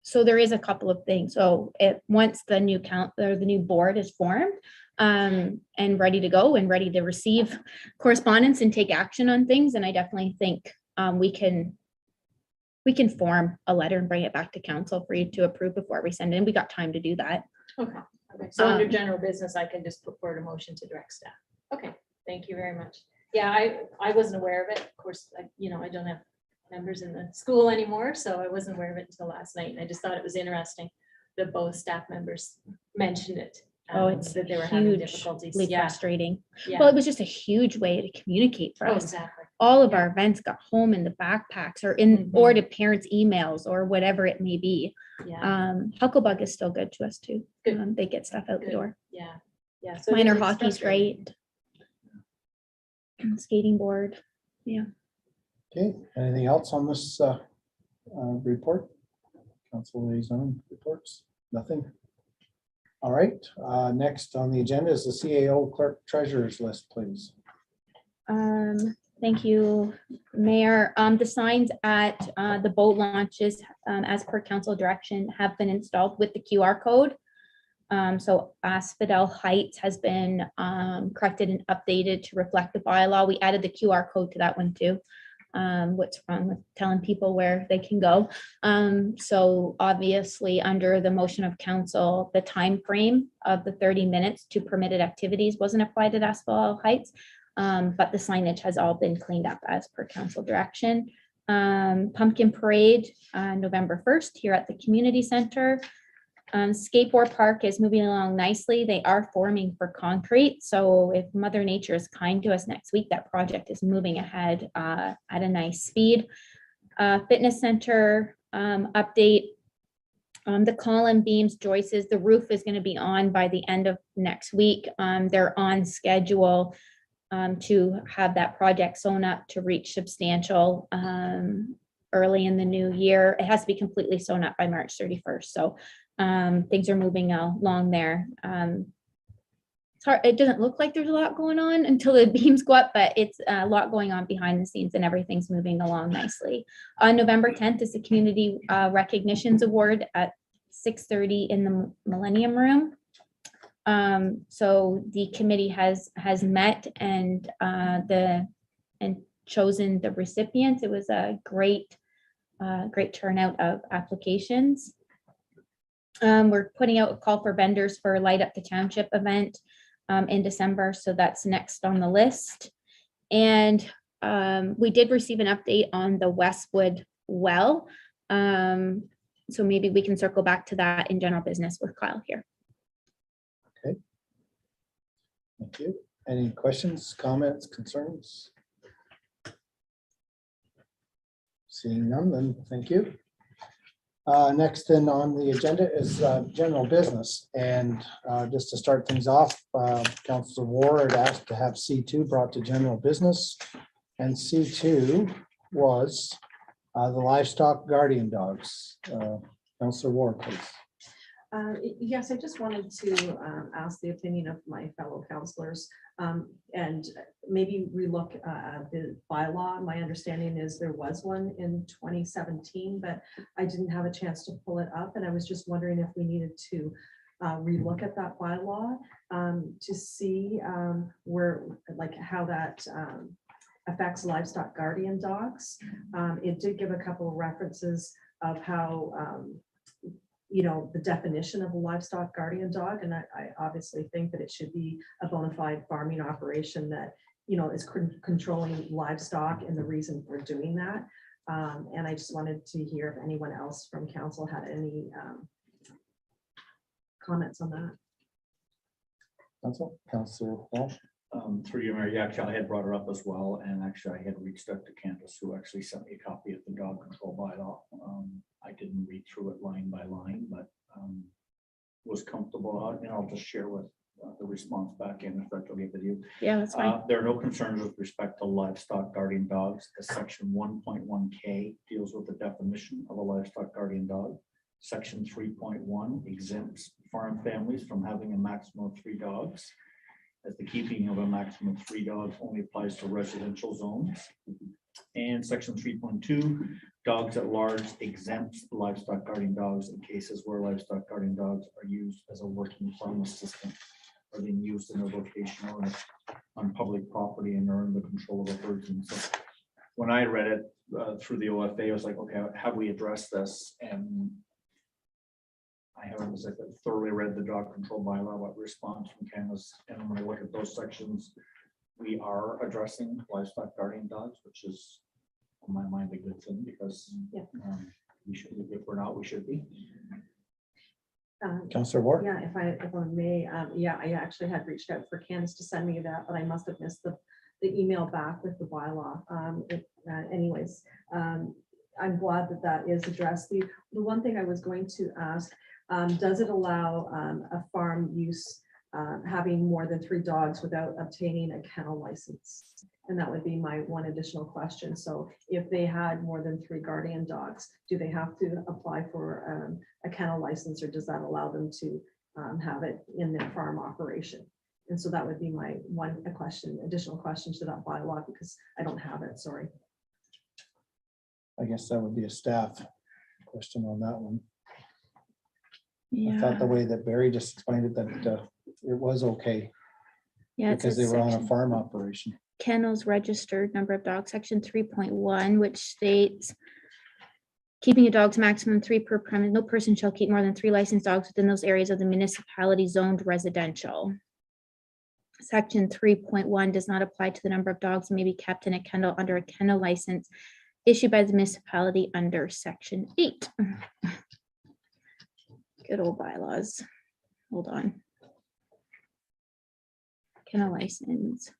So there is a couple of things. So once the new the new board is formed and ready to go and ready to receive correspondence and take action on things, and I definitely think we can form a letter and bring it back to council for you to approve before we send it in. We got time to do that. Okay. So under general business, I can just put forward a motion to direct staff. Okay, thank you very much. Yeah, I wasn't aware of it. Of course, I don't have members in the school anymore, so I wasn't aware of it until last night. And I just thought it was interesting that both staff members mentioned it. It's that they were having hugely difficulties. Yeah, frustrating. yeah. Well, it was just a huge way to communicate for Oh, us. exactly. All of Yeah. our events got home in the backpacks or or to parents' emails or whatever it may be. Yeah, Huckleberg is still good to us too. Good. They get stuff out the Good. door. yeah, yeah. So Minor it's hockey's frustrating. great. Skating board. Okay, anything else on this report? Council liaison reports? Nothing? All right, next on the agenda is the CAO clerk treasurer's list, please. Thank you, Mayor. The signs at the boat launches, as per council direction, have been installed with the QR code. So Asphodel Heights has been corrected and updated to reflect the bylaw. We added the QR code to that one too. What's wrong with telling people where they can go? So obviously, under the motion of council, the time frame of the 30 minutes to permitted activities wasn't applied at Asphodel Heights. But the signage has all been cleaned up as per council direction. Pumpkin Parade, November 1st here at the community center. Skateboard Park is moving along nicely. They are forming for concrete. So if Mother Nature is kind to us next week, that project is moving ahead at a nice speed. Fitness center update. The column beams, joists, the roof is going to be on by the end of next week. They're on schedule to have that project sewn up to reach substantial early in the new year. It has to be completely sewn up by March 31st. So things are moving along there. It's hard. It doesn't look like there's a lot going on until the beams go up, but it's a lot going on behind the scenes and everything's moving along nicely. On November 10th is the Community Recognitions Award at 6:30 in the Millennium Room. So the committee has met and chosen the recipients. It was a great turnout of applications. We're putting out a call for vendors for Light Up the Township event in December. So that's next on the list. And we did receive an update on the Westwood well. So maybe we can circle back to that in general business with Kyle here. Thank you. Any questions, comments, concerns? Seeing none, then thank you. Next in on the agenda is general business. And just to start things off, Councilor Ward asked to have C2 brought to general business. And C2 was The livestock guardian dogs, Counselor Ward, please. Yes, I just wanted to ask the opinion of my fellow counselors and maybe relook the bylaw. My understanding is there was one in 2017, but I didn't have a chance to pull it up. And I was just wondering if we needed to relook at that bylaw to see where, like how that affects livestock guardian dogs. It did give a couple of references of how you know, the definition of a livestock guardian dog. And I obviously think that it should be a bona fide farming operation that, you know, is controlling livestock and the reason for doing that. And I just wanted to hear if anyone else from council had any comments on that. Counselor Walsh. Through you, Mary, actually, I had brought her up as well, and actually I had reached out to Candace, who actually sent me a copy of the dog control bylaw. I didn't read through it line by line, but was comfortable, and I'll just share with the response back in, if that's okay with you. Yeah, that's fine. There are no concerns with respect to livestock guardian dogs, as section 1.1K deals with the definition of a livestock guardian dog. Section 3.1 exempts farm families from having a maximum of 3 dogs, as the keeping of a maximum of 3 dogs only applies to residential zones. And section 3.2, dogs at large exempts livestock guardian dogs in cases where livestock guardian dogs are used as a working farm assistant, or being used in a vocation or on public property and are under the control of a person. So when I read it through the OFA, I was like, okay, have we addressed this? And I haven't thoroughly read the dog control bylaw, what response from Canada's, and when I look at those sections, we are addressing livestock guardian dogs, which is, in my mind, a good thing, because we should, if we're not, we should be. Counselor Ward. Yeah, if I may, yeah, I actually had reached out for Candace to send me that, but I must have missed the email back with the bylaw. Anyways, I'm glad that that is addressed. The one thing I was going to ask, does it allow a farm use having more than 3 dogs without obtaining a kennel license? And that would be my one additional question. So if they had more than 3 guardian dogs, do they have to apply for a kennel license, or does that allow them to have it in their farm operation? And so that would be my one additional question to that bylaw, because I don't have it, sorry. I guess that would be a staff question on that one. I Yeah, thought the way that Barry just explained it, that it was okay yeah, it because says they were on a section- farm operation. kennels registered number of dogs, section 3.1, which states keeping a dog's maximum 3 per premise. No person shall keep more than 3 licensed dogs within those areas of the municipality zoned residential. Section 3.1 does not apply to the number of dogs that may be kept in a kennel under a kennel license issued by the municipality under section 8. Good old bylaws. Hold on. Kennel license.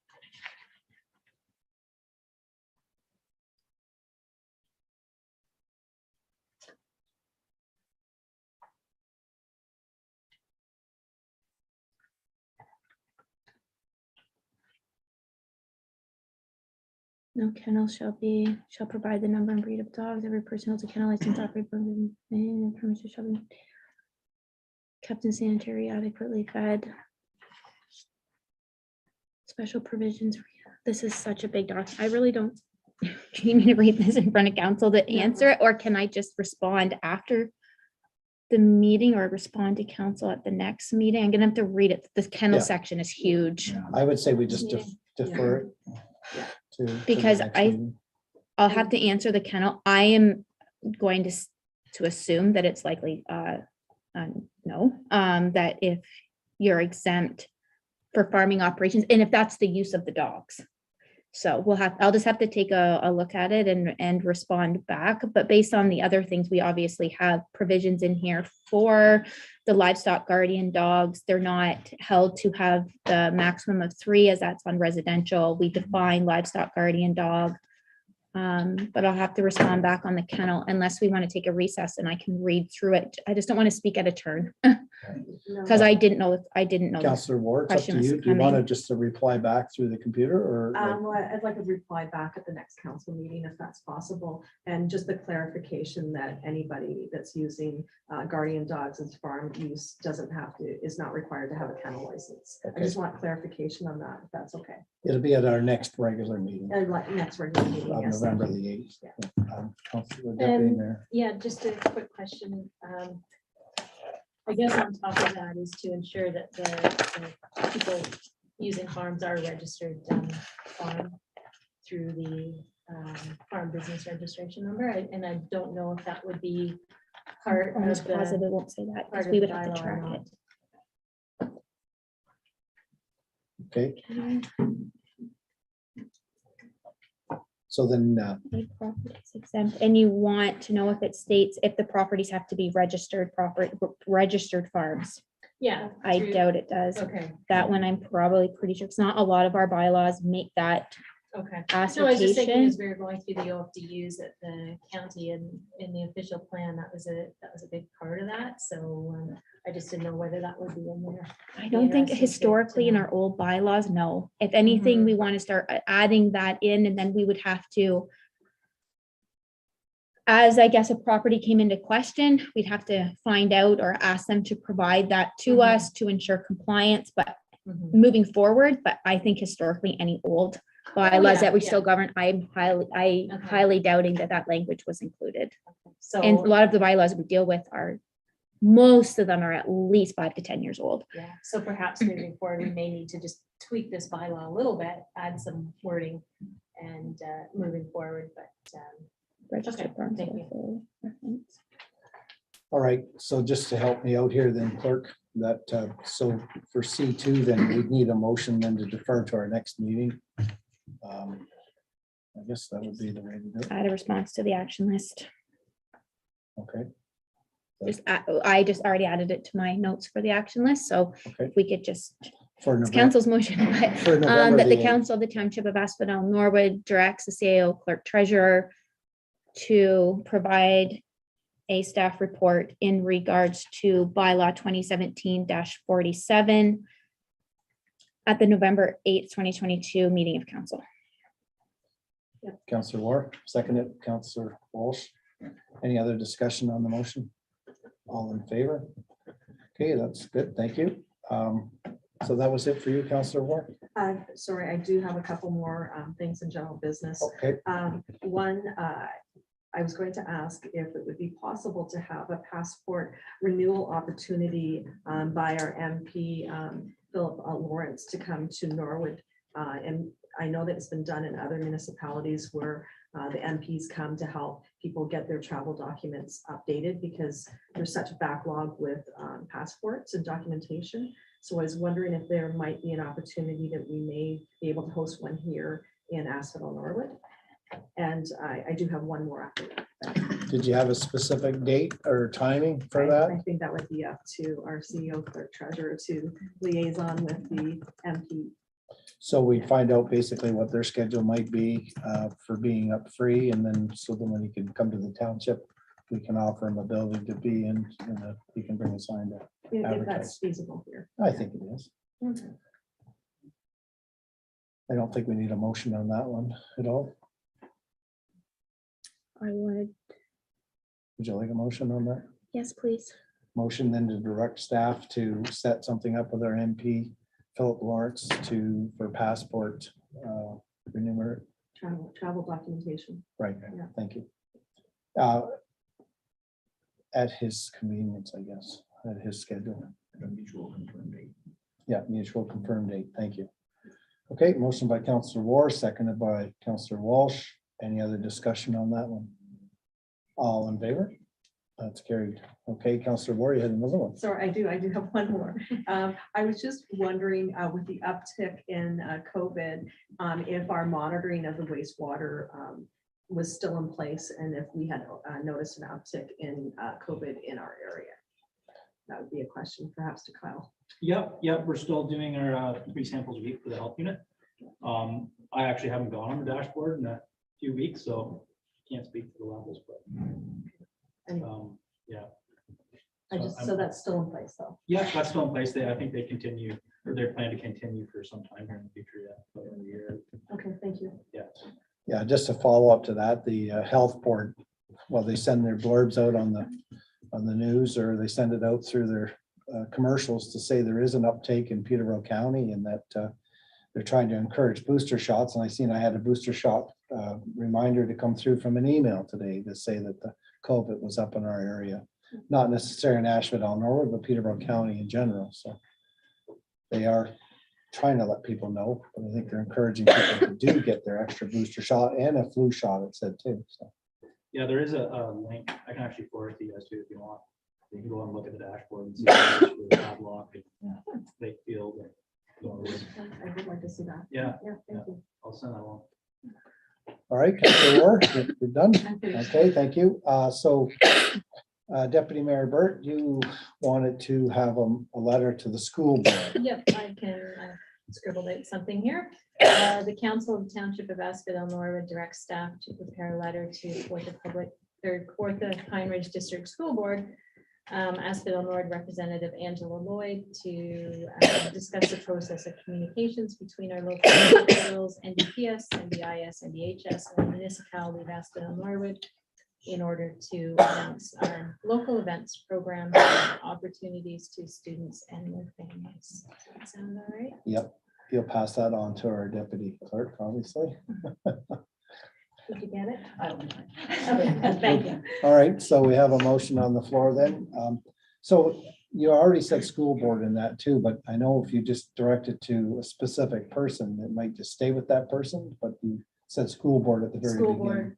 No kennel shall provide the number and breed of dogs. Every person holds a kennel license operated and permission shall be kept in sanitary, adequately fed. Special provisions. This is such a big doc. I really don't. Do you need me to read this in front of council to answer it, or can I just respond after the meeting, or respond to council at the next meeting? I'm gonna have to read it. This kennel Yeah. section is huge. Yeah. I would say we just defer it Yeah. to the Because next I- meeting. I'll have to answer the kennel. I am going to assume that it's likely no, that if you're exempt for farming operations, and if that's the use of the dogs. So I'll just have to take a look at it and respond back. But based on the other things, we obviously have provisions in here for the livestock guardian dogs. They're not held to have the maximum of 3, as that's on residential. We define livestock guardian dog. But I'll have to respond back on the kennel unless we want to take a recess and I can read through it. I just don't want to speak at a turn. because I didn't know, this. Counselor Ward, it's up to Question was you. Do you want to coming. just to reply back through the computer or? Well, I'd like a reply back at the next council meeting if that's possible. And just the clarification that anybody that's using guardian dogs as farm use is not required to have a kennel license. I Okay. just want clarification on that, if that's okay. It'll be at our next regular meeting Like next regular meeting. on yes. November the 8th. Counselor Deputy Mayor. Yeah, just a quick question. I guess on top of that is to ensure that the people using farms are registered farm through the farm business registration number. And I don't know if that would be part I'm almost of the. positive it won't say that, because part of we the would have to bylaw or track not. it. Okay. So then, Any properties exempt, and you want to know if it states if the properties have to be registered registered farms. Yeah. I through- doubt it does. Okay, That one I'm probably pretty sure. It's not a lot of our bylaws make that okay. No, I was just thinking assertion. as we were going through the OFDUs at the county and in the official plan, that was a big part of that. So I just didn't know whether that would be in there. I don't think Interesting to historically in know. our old bylaws, no. If anything, Mhm. we want to start adding that in, and then we would have to, as I guess a property came into question, we'd have to find out or ask them to provide that to Mhm. us to ensure compliance, but Mhm. moving forward, but I think historically any old bylaws Oh, yeah, that we yeah. still govern, I'm Okay. highly doubting that language was included. So. And a lot of the bylaws we deal with are, most of them are at least 5 to 10 years old. Yeah, so perhaps moving forward, we may need to just tweak this bylaw a little bit, add some wording and moving forward, but Registered Okay, farms thank are you. full reference. all right, so just to help me out here then clerk, that, so for C2, then we need a motion then to defer to our next meeting. I guess that would be the way to do it. Add a response to the action list. Okay, I just already added it to my notes for the action list, so okay. if we could just, For it's November, council's motion, but for November that the the 8th. council of the township of Asphodel-Norwood directs the CAO clerk treasurer to provide a staff report in regards to bylaw 2017-47 at the November 8th, 2022 meeting of council. Counselor War, seconded, Counselor Walsh. Any other discussion on the motion? All in favor? Okay, that's good, thank you. So that was it for you, Counselor War? Sorry, I do have a couple more things in general business. Okay, One, I was going to ask if it would be possible to have a passport renewal opportunity by our MP, Philip Lawrence, to come to Norwood. And I know that it's been done in other municipalities where the MPs come to help people get their travel documents updated because there's such a backlog with passports and documentation. So I was wondering if there might be an opportunity that we may be able to host one here in Asphodel-Norwood. And I do have one more after that. did you have a specific date or timing for I that? think that would be up to our CEO clerk treasurer to liaison with the MP. So we find out basically what their schedule might be for being up free, and then so then when he can come to the township, we can offer him a building to be in, and he can bring a sign to. If Advertise. that's feasible here. I think it is. I don't think we need a motion on that one at all. I would, Would you like a motion on that? yes, please. Motion then to direct staff to set something up with our MP, Philip Lawrence, for passport renewal. Travel documentation. Right, Yeah. thank you. At his convenience, I guess, at his schedule. A mutual confirmed date. Yeah, mutual confirmed date, thank you. Okay, motion by Counselor War, seconded by Counselor Walsh. Any other discussion on that one? All in favor? That's carried. Okay, Counselor War, you had another one. Sorry, I do have one more. I was just wondering with the uptick in COVID, if our monitoring of the wastewater was still in place and if we had noticed an uptick in COVID in our area. That would be a question perhaps to Kyle. Yep, we're still doing our 3 samples a week for the health unit. I actually haven't gone on the dashboard in a few weeks, so can't speak to the levels, but And yeah. So that's still in place though. Yeah, that's still in place. I think they continue, or they plan to continue for some time here in the future, yeah, by the end of the year. Okay, thank you. Yeah. Yeah, just to follow up to that, the health board, well, they send their blurbs out on the news, or they send it out through their commercials to say there is an uptake in Peterborough County and that they're trying to encourage booster shots. And I had a booster shot reminder to come through from an email today to say that the COVID was up in our area. Not necessarily in Asphodel-Norwood, but Peterborough County in general. So they are trying to let people know, but I think they're encouraging people to do get their extra booster shot and a flu shot, it said too. So Yeah, there is a link. I can actually forward it to you guys too if you want. You can go and look at the dashboard and see the padlock and lake field. I would like to see that. Yeah, Yeah, thank you. I'll send that along. all right, Councilor Ward, you're done. I'm finished. Okay, thank you. So Deputy Mayor Burt, you wanted to have a letter to the school board. Yep, I can scribble out something here. The Council of the Township of Asphodel-Norwood directs staff to prepare a letter to Kawartha Pine Ridge District School Board, Asphodel-Norwood Representative Angela Lloyd, to discuss the process of communications between our local officials, NDPS, NDIS, NDHS, and the municipality of Asphodel-Norwood in order to announce our local events, programs, and opportunities to students and their families. Does that sound all right? Yep, you'll pass that on to our deputy clerk, obviously. Did you get it? I don't mind. Okay, thank you. All right, so we have a motion on the floor then. So you already said school board in that too, but I know if you just direct it to a specific person, it might just stay with that person, but you said school board at the very School beginning.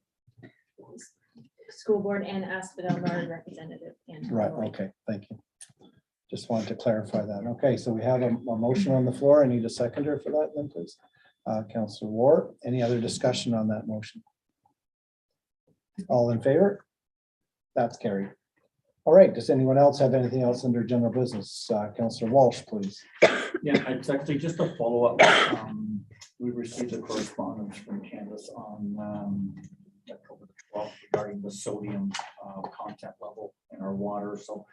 Board and Asphodel-Norwood representative. Angela Right, Lloyd. okay, thank you. Just wanted to clarify that. Okay, so we have a motion on the floor. I need a seconder for that then, please. Councilor Ward, any other discussion on that motion? All in favor? That's carried. All right, does anyone else have anything else under general business? Councilor Walsh, please. Yeah, it's actually just a follow-up. We received a correspondence from Candace on October 12th regarding the sodium content level in our water. So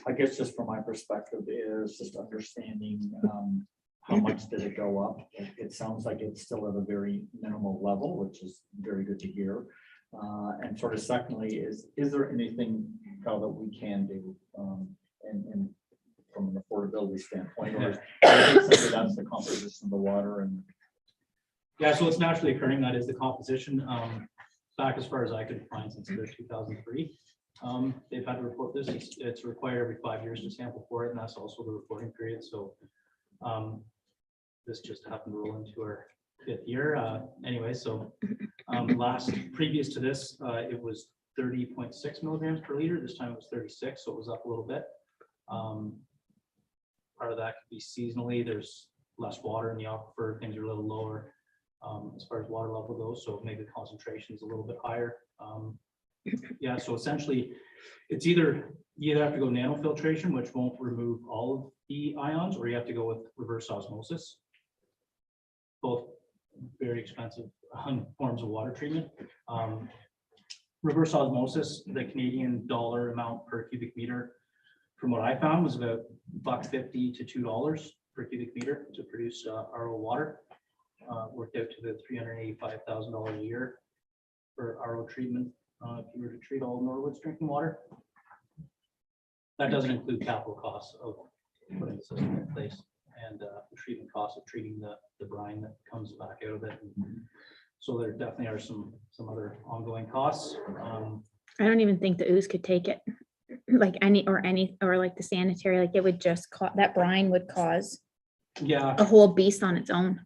I guess just from my perspective is just understanding how much did it go up. It sounds like it's still at a very minimal level, which is very good to hear. And sort of secondly, is there anything that we can do and from an affordability standpoint, or is simply that's the composition of the water? And Yeah, so it's naturally occurring. That is the composition. Back as far as I could find since 2003. They've had to report this. It's required every 5 years to sample for it, and that's also the reporting period. So this just happened to roll into our 5th year. Anyway, so previous to this, it was 30.6 milligrams per liter. This time it was 36, so it was up a little bit. Part of that could be seasonally. There's less water in the aquifer. Things are a little lower as far as water level goes, so maybe the concentration is a little bit higher. Yeah, so essentially, it's either you have to go nanofiltration, which won't remove all of the ions, or you have to go with reverse osmosis. Both very expensive forms of water treatment. Reverse osmosis, the Canadian dollar amount per cubic meter, from what I found, was about $1.50 to $2 per cubic meter to produce RO water. Worked out to the $385,000 a year for RO treatment if you were to treat all of Norwood's drinking water. That doesn't include capital costs of putting the system in place and the treatment costs of treating the brine that comes back out of it. So there definitely are some other ongoing costs. I don't even think the ooze could take it. Like like the sanitary, like it would just that brine would cause Yeah, a whole beast on its own.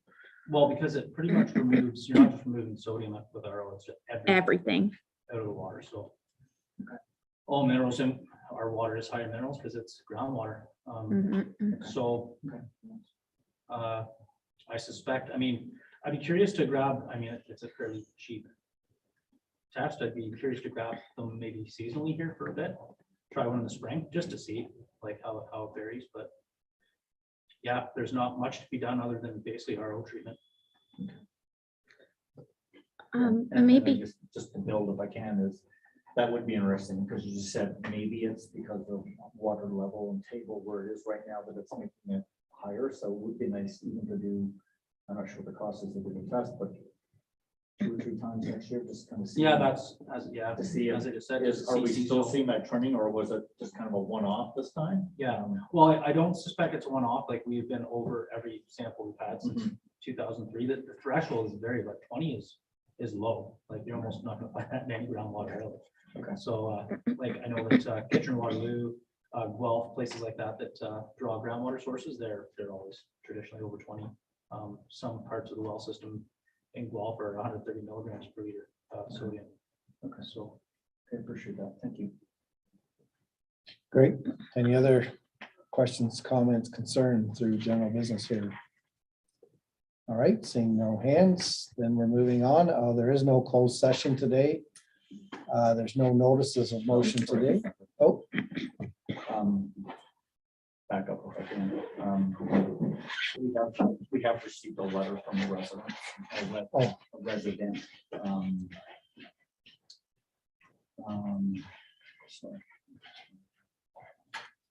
well, because it pretty much removes, you're not just removing sodium with RO, it's just Everything. out of the water. So all minerals in our water is high in minerals because it's groundwater. Mhm. So I suspect, I'd be curious to grab, it's a fairly cheap test. I'd be curious to grab them maybe seasonally here for a bit. Try one in the spring just to see like how it varies. But yeah, there's not much to be done other than basically RO treatment. And then maybe just to build, if I can, is That would be interesting, because you just said maybe it's because of water level and table where it is right now that it's making it higher, so it would be nice even to do, I'm not sure what the cost is to do the test, but 2 or 3 times next year, just kind of see. Yeah, that's, To see as I just said. Are we see still seasonal. seeing that trending, or was it just kind of a one-off this time? Yeah, well, I don't suspect it's a one-off, like we've been over every sample we've had since Mhm. 2003, that the threshold is very, like 20 is low, like you're almost not gonna find that in any groundwater really. Okay. So, like, I know that Kitchener, Waterloo, Guelph, places like that, draw groundwater sources, they're always traditionally over 20. Some parts of the well system in Guelph are 130 milligrams per liter sodium. Okay, So, I appreciate that, thank you. Great. Any other questions, comments, concerns through general business here? All right, seeing no hands, then we're moving on. There is no closed session today. There's no notices of motion today. Oh, Back up if I can. We have received a letter from a resident, a resident. Sorry.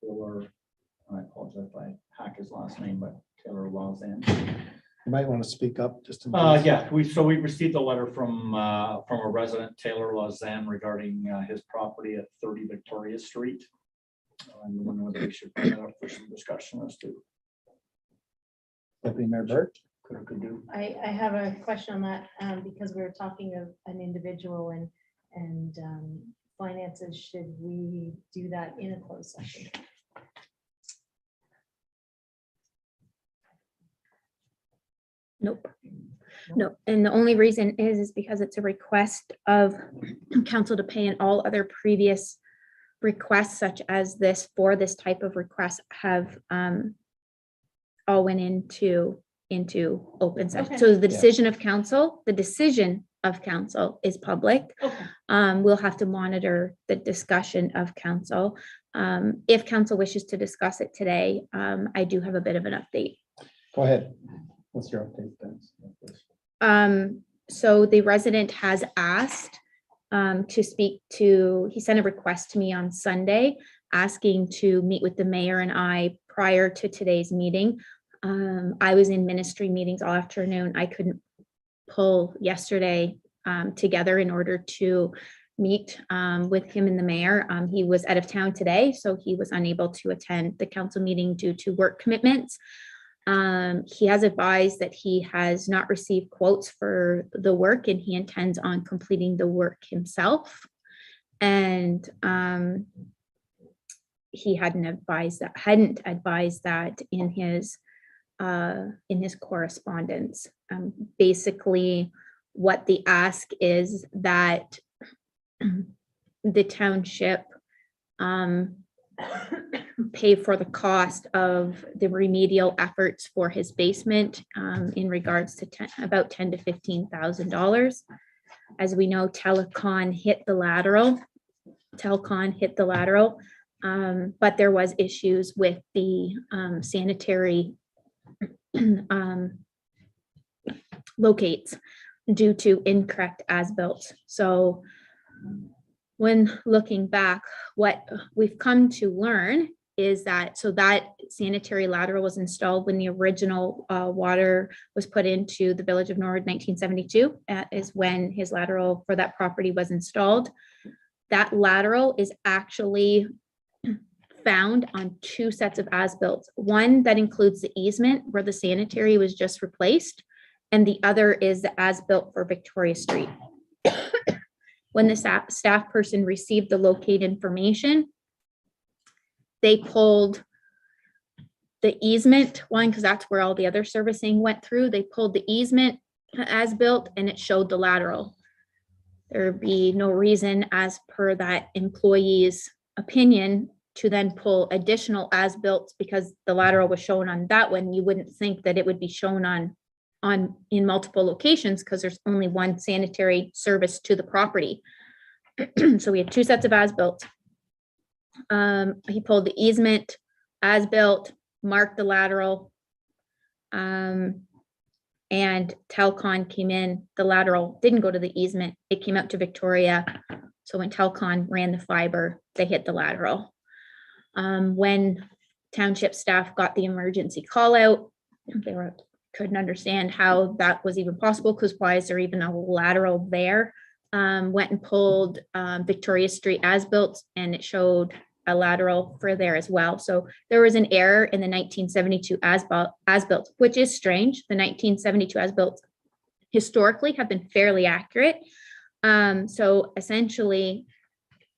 Taylor, I apologize if I hack his last name, but Taylor Lawson. you might want to speak up just in case. Yeah, we received a letter from a resident, Taylor Lawson, regarding his property at 30 Victoria Street. I'm wondering whether we should bring that up for some discussion as to Deputy Mayor Burt. could do. I have a question on that, because we were talking of an individual and finances. Should we do that in a closed session? Nope. No, and the only reason is because it's a request of council to pay, and all other previous requests such as this for this type of request have all went into open session. Okay. So the decision of council is public. Okay. We'll have to monitor the discussion of council. If council wishes to discuss it today, I do have a bit of an update. Go ahead. What's your update then? So the resident has asked to speak to, he sent a request to me on Sunday, asking to meet with the mayor and I prior to today's meeting. I was in ministry meetings all afternoon. I couldn't pull yesterday together in order to meet with him and the mayor. He was out of town today, so he was unable to attend the council meeting due to work commitments. He has advised that he has not received quotes for the work and he intends on completing the work himself. And he hadn't advised that in his correspondence. Basically, what the ask is that the township pay for the cost of the remedial efforts for his basement in regards to about $10,000 to $15,000. As we know, Telcon hit the lateral, but there was issues with the sanitary locates due to incorrect as-built. So when looking back, what we've come to learn is that, so that sanitary lateral was installed when the original water was put into the village of Norwood, 1972, is when his lateral for that property was installed. That lateral is actually found on 2 sets of as-built. One that includes the easement where the sanitary was just replaced, and the other is the as-built for Victoria Street. When the staff person received the locate information, they pulled the easement one, because that's where all the other servicing went through. They pulled the easement as built and it showed the lateral. There'd be no reason, as per that employee's opinion, to then pull additional as built, because the lateral was shown on that one. You wouldn't think that it would be shown in multiple locations, because there's only one sanitary service to the property. So we had 2 sets of as-built. He pulled the easement as built, marked the lateral, and Telcon came in. The lateral didn't go to the easement. It came out to Victoria. So when Telcon ran the fiber, they hit the lateral. When township staff got the emergency call out, couldn't understand how that was even possible, because why is there even a lateral there? Went and pulled Victoria Street as-built, and it showed a lateral for there as well. So there was an error in the 1972 as-built, which is strange. The 1972 as-built historically have been fairly accurate. So essentially,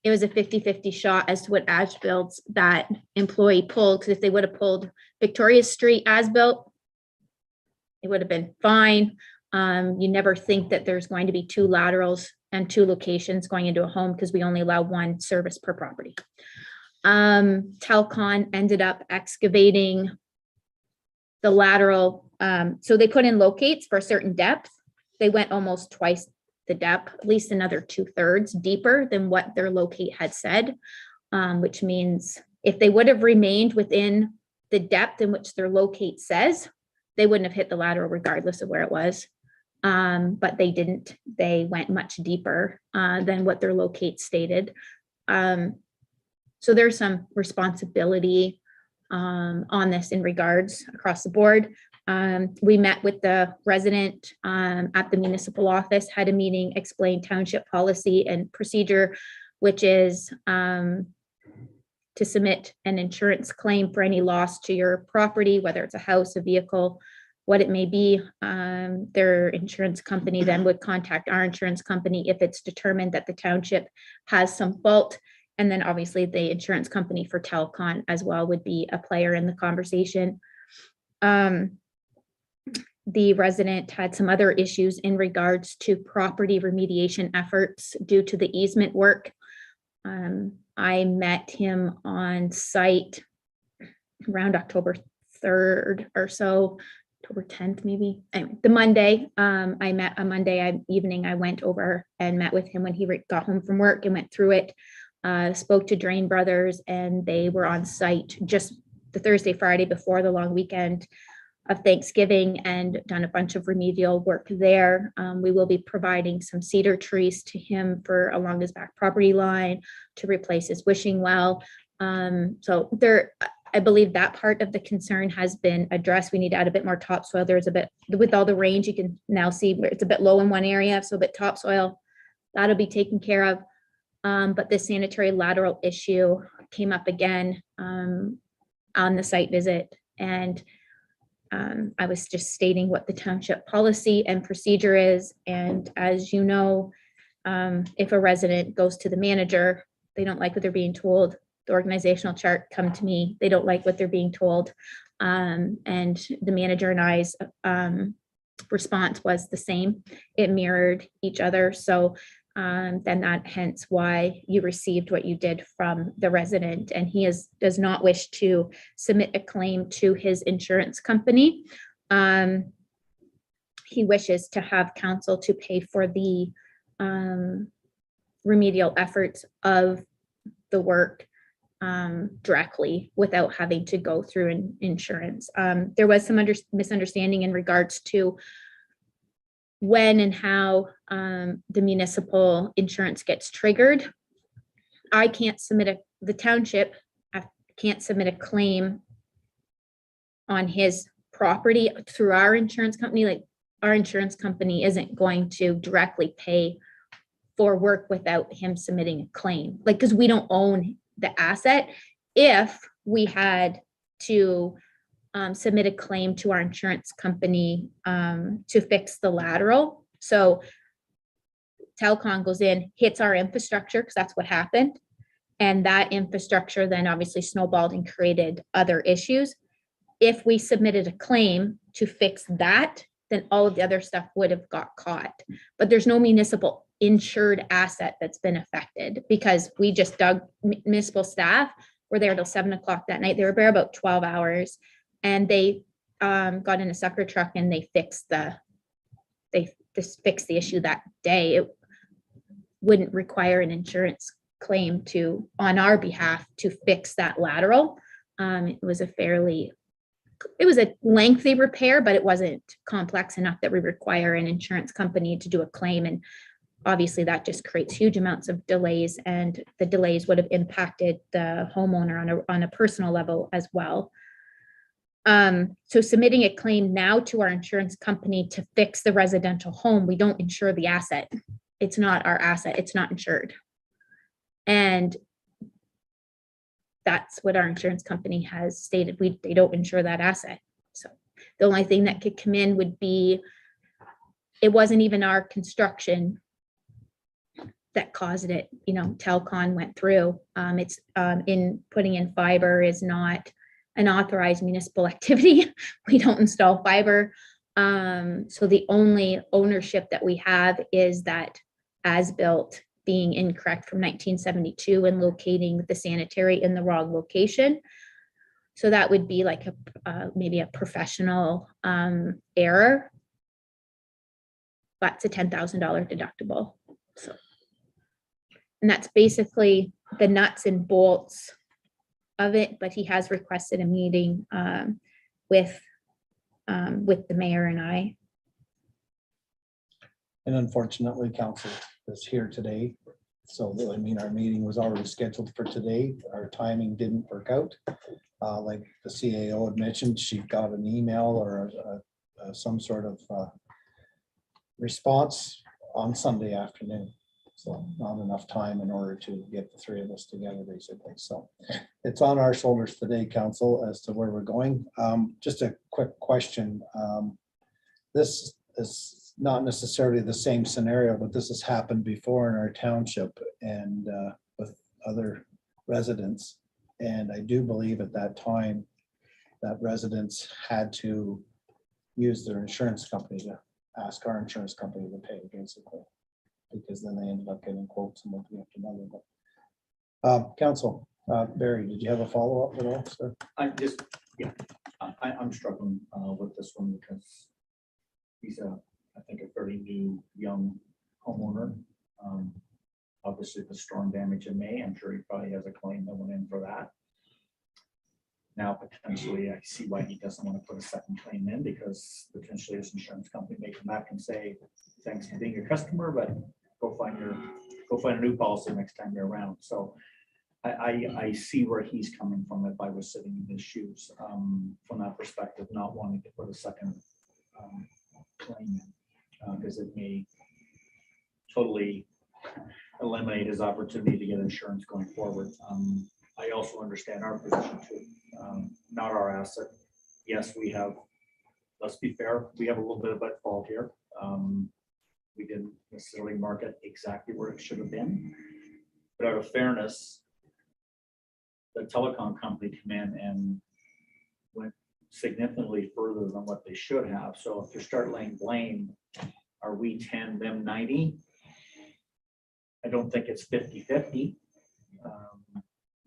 it was a 50-50 shot as to what as-builts that employee pulled, because if they would have pulled Victoria Street as-built, it would have been fine. You never think that there's going to be two laterals and two locations going into a home, because we only allow one service per property. Telcon ended up excavating the lateral. So they put in locates for a certain depth. They went almost twice the depth, at least another 2/3 deeper than what their locate had said, which means if they would have remained within the depth in which their locate says, they wouldn't have hit the lateral regardless of where it was. But they didn't. They went much deeper than what their locate stated. So there's some responsibility on this in regards across the board. We met with the resident at the municipal office, had a meeting, explained township policy and procedure, which is to submit an insurance claim for any loss to your property, whether it's a house, a vehicle, what it may be. Their insurance company then would contact our insurance company if it's determined that the township has some fault. And then obviously the insurance company for Telcon as well would be a player in the conversation. The resident had some other issues in regards to property remediation efforts due to the easement work. I met him on site around October 3rd or so, October 10th, maybe. Anyway, the Monday, I met on Monday evening. I went over and met with him when he got home from work and went through it. Spoke to Drain Brothers, and they were on site just the Thursday, Friday before the long weekend of Thanksgiving, and done a bunch of remedial work there. We will be providing some cedar trees to him for along his back property line to replace his wishing well. So there, I believe that part of the concern has been addressed. We need to add a bit more topsoil. There's a bit, with all the range, you can now see where it's a bit low in one area, so a bit topsoil, that'll be taken care of. But the sanitary lateral issue came up again on the site visit, and I was just stating what the township policy and procedure is. And as you know, if a resident goes to the manager, they don't like what they're being told. The organizational chart come to me, they don't like what they're being told. And the manager and I's response was the same. It mirrored each other. So then that hence why you received what you did from the resident, and he does not wish to submit a claim to his insurance company. He wishes to have counsel to pay for the remedial efforts of the work directly without having to go through an insurance. There was some misunderstanding in regards to when and how the municipal insurance gets triggered. I can't submit the township can't submit a claim on his property through our insurance company. Like, our insurance company isn't going to directly pay for work without him submitting a claim. Like, because we don't own the asset. If we had to submit a claim to our insurance company to fix the lateral. So Telcon goes in, hits our infrastructure, because that's what happened. And that infrastructure then obviously snowballed and created other issues. If we submitted a claim to fix that, then all of the other stuff would have got caught. But there's no municipal insured asset that's been affected, because we just dug. Municipal staff were there till 7 o'clock that night. They were there about 12 hours. And they got in a sucker truck and they fixed the issue that day. It wouldn't require an insurance claim on our behalf to fix that lateral. It was a lengthy repair, but it wasn't complex enough that we require an insurance company to do a claim. And obviously that just creates huge amounts of delays, and the delays would have impacted the homeowner on a personal level as well. So submitting a claim now to our insurance company to fix the residential home, we don't insure the asset. It's not our asset. It's not insured. And that's what our insurance company has stated. They don't insure that asset. So the only thing that could come in would be, it wasn't even our construction that caused it. You know, Telcon went through. It's in putting in fiber is not an authorized municipal activity. We don't install fiber. So the only ownership that we have is that as built being incorrect from 1972 and locating the sanitary in the wrong location. So that would be like a maybe a professional error, but it's a $10,000 deductible. So, and that's basically the nuts and bolts of it, but he has requested a meeting with the mayor and I. And unfortunately, council is here today. So, I mean, our meeting was already scheduled for today. Our timing didn't work out. Like the CAO had mentioned, she got an email or some sort of response on Sunday afternoon. So not enough time in order to get the three of us together, basically. So it's on our shoulders today, council, as to where we're going. Just a quick question. This is not necessarily the same scenario, but this has happened before in our township and with other residents. And I do believe at that time that residents had to use their insurance company to ask our insurance company to pay, basically, because then they ended up getting quotes and looking after another. But council, Barry, did you have a follow-up at all, sir? I'm struggling with this one because he's I think a fairly new, young homeowner. Obviously the storm damage in May, I'm sure he probably has a claim that went in for that. Now, potentially, I see why he doesn't want to put a second claim in, because potentially his insurance company may come back and say, thanks for being a customer, but go find a new policy next time you're around. So I see where he's coming from if I was sitting in his shoes, from that perspective, not wanting to put a second claim in, because it may totally eliminate his opportunity to get insurance going forward. I also understand our position too, not our asset. Yes, we have, let's be fair, we have a little bit of at fault here. We didn't necessarily market exactly where it should have been, but out of fairness, the telecom company came in and went significantly further than what they should have. So if you start laying blame, are we 10, them 90? I don't think it's 50-50.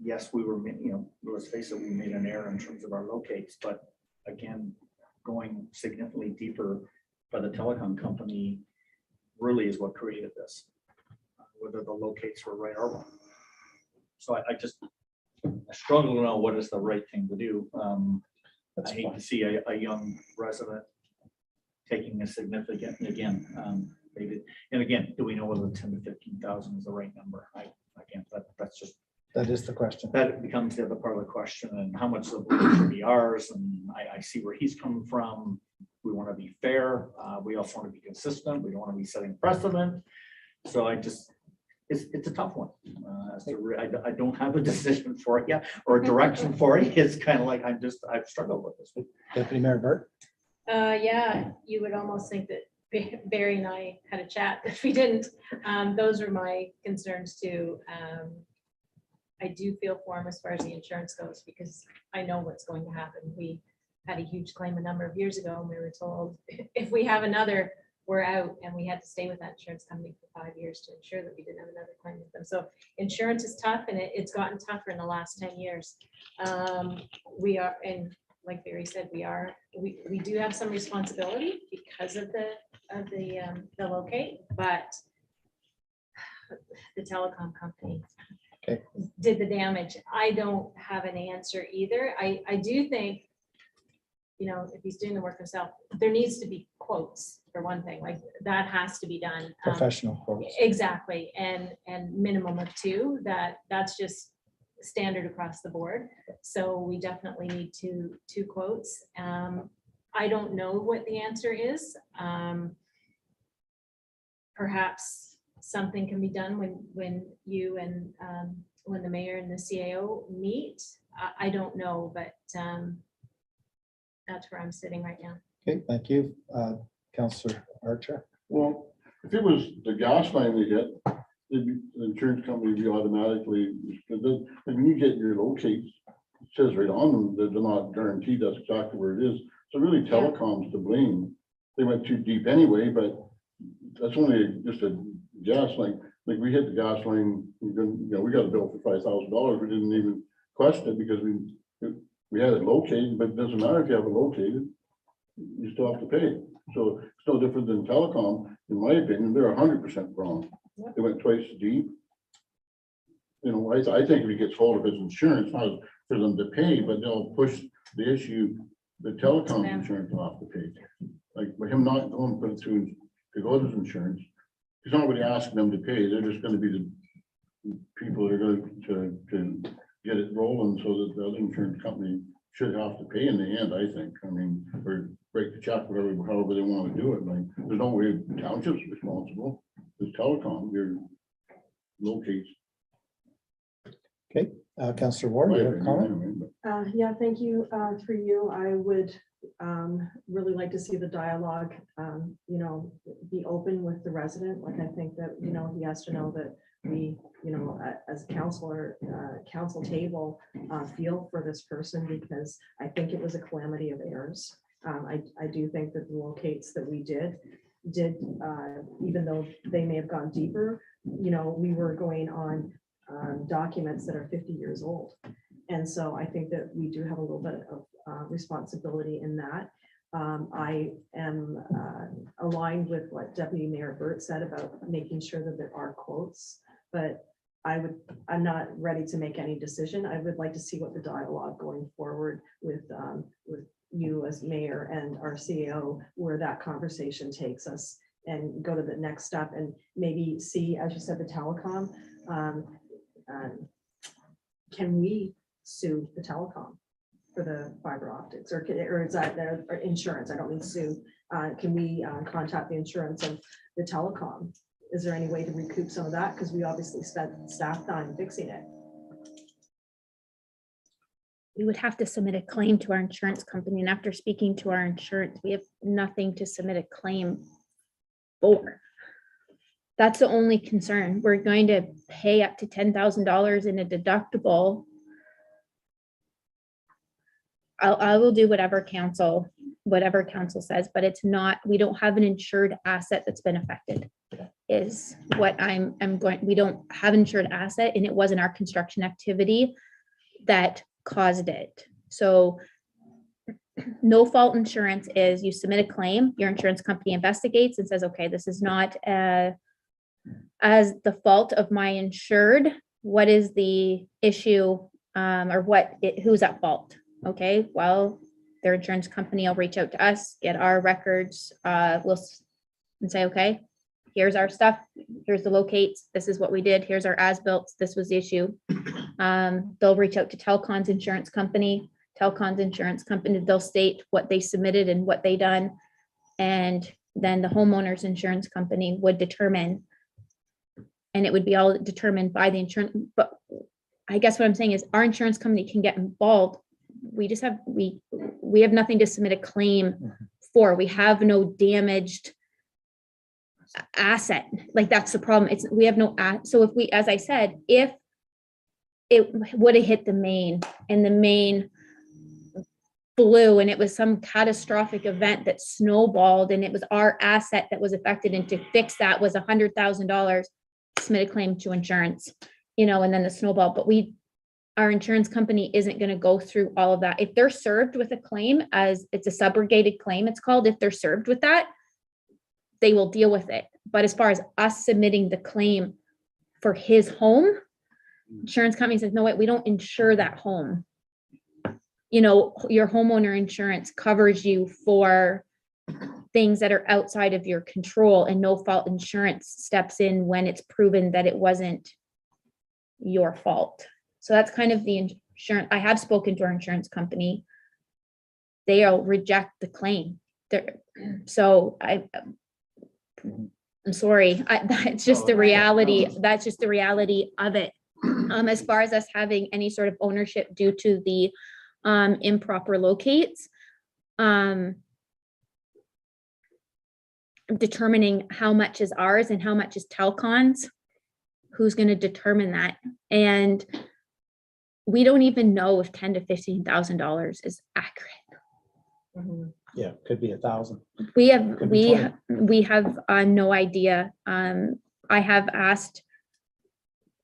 Yes, we were, let's face it, we made an error in terms of our locates, but again, going significantly deeper by the telecom company really is what created this, whether the locates were right or wrong. So I struggle to know what is the right thing to do. I hate to see a young resident taking a significant, maybe, and again, do we know whether 10 to 15,000 is the right number? That's just, That is the question. that becomes the other part of the question, and how much of it should be ours. And I see where he's coming from. We want to be fair. We also want to be consistent. We don't want to be setting precedent. So it's a tough one. I don't have a decision for it yet, or a direction for it. It's kind of like I've struggled with this. Deputy Mayor Burt? Yeah, you would almost think that Barry and I had a chat. If we didn't, those are my concerns too. I do feel for him as far as the insurance goes, because I know what's going to happen. We had a huge claim a number of years ago, and we were told if we have another, we're out, and we had to stay with that insurance company for 5 years to ensure that we didn't have another claim with them. So insurance is tough, and it's gotten tougher in the last 10 years. We are, and like Barry said, we do have some responsibility because of the locate, but the telecom company did the damage. I don't have an answer either. I do think, you know, if he's doing the work himself, there needs to be quotes for one thing, like that has to be done. Professional quotes. Exactly, and minimum of 2, that's just standard across the board. So we definitely need two quotes. I don't know what the answer is. Perhaps something can be done when you and when the mayor and the CAO meet. I don't know, but that's where I'm sitting right now. Okay, thank you. Councillor Archer. Well, if it was the gas line they hit, the insurance company would be automatically, because when you get your locates, it says right on them that they're not guaranteed that's exactly where it is. So really telecom's to blame. They went too deep anyway, but that's only just a gas line. Like we hit the gas line, we got a bill for $5,000. We didn't even question it because we had it located, but it doesn't matter if you have it located, you still have to pay. So it's no different than telecom, in my opinion. They're 100% wrong. They went twice as deep. You know, I think if he gets hold of his insurance, not for them to pay, but they'll push the issue, the telecom insurance off the pay. Like with him not going to put it through to go to his insurance, he's not really asking them to pay. They're just going to be the people that are going to get it rolling, so that the other insurance company should have to pay in the end, I think. I mean, or break the check, however they want to do it. Like, there's no way the township's responsible. It's telecom, your locates. Okay, Councillor Ward, you have a comment? Yeah, thank you. Through you, I would really like to see the dialogue, you know, be open with the resident. Like, I think that, you know, he has to know that we, you know, as a counselor, council table, feel for this person, because I think it was a calamity of errors. I do think that the locates that we did, even though they may have gone deeper, you know, we were going on documents that are 50 years old. And so I think that we do have a little bit of responsibility in that. I am aligned with what Deputy Mayor Burt said about making sure that there are quotes, but I'm not ready to make any decision. I would like to see what the dialogue going forward with you as mayor and our CEO, where that conversation takes us, and go to the next step and maybe see, as you said, the telecom. Can we sue the telecom for the fiber optics, or is that their insurance? I don't mean sue. Can we contact the insurance of the telecom? Is there any way to recoup some of that? Because we obviously spent staff time fixing it. We would have to submit a claim to our insurance company, and after speaking to our insurance, we have nothing to submit a claim for. That's the only concern. We're going to pay up to $10,000 in a deductible. I will do whatever council says, but it's not, we don't have an insured asset that's been affected, is what I'm going, we don't have insured asset, and it wasn't our construction activity that caused it. So no fault insurance is, you submit a claim, your insurance company investigates and says, okay, this is not as the fault of my insured. What is the issue, or who's at fault? Okay, well, their insurance company will reach out to us, get our records, and say, okay, here's our stuff, here's the locates, this is what we did, here's our as-built, this was the issue. They'll reach out to Telcon's insurance company. They'll state what they submitted and what they done. And then the homeowner's insurance company would determine, and it would be all determined by the insurance. But I guess what I'm saying is our insurance company can get involved. We just have, we have nothing to submit a claim for. We have no damaged asset. Like, that's the problem. We have no, so if we, as I said, if it would have hit the main and the main blew and it was some catastrophic event that snowballed and it was our asset that was affected, and to fix that was $100,000, submit a claim to insurance, you know, and then the snowball. But our insurance company isn't going to go through all of that. If they're served with a claim, as it's a subrogated claim, it's called, if they're served with that, they will deal with it. But as far as us submitting the claim for his home, insurance company says, no, wait, we don't insure that home. your homeowner insurance covers you for things that are outside of your control, and no fault insurance steps in when it's proven that it wasn't your fault. So that's kind of the insurance. I have spoken to our insurance company. They'll reject the claim. So I'm sorry. That's just the reality. That's just the reality of it. As far as us having any sort of ownership due to the improper locates, determining how much is ours and how much is Telcon's, who's going to determine that? And we don't even know if $10,000 to $15,000 is accurate. Yeah, could be 1,000. We have Could be 20. no idea. I have asked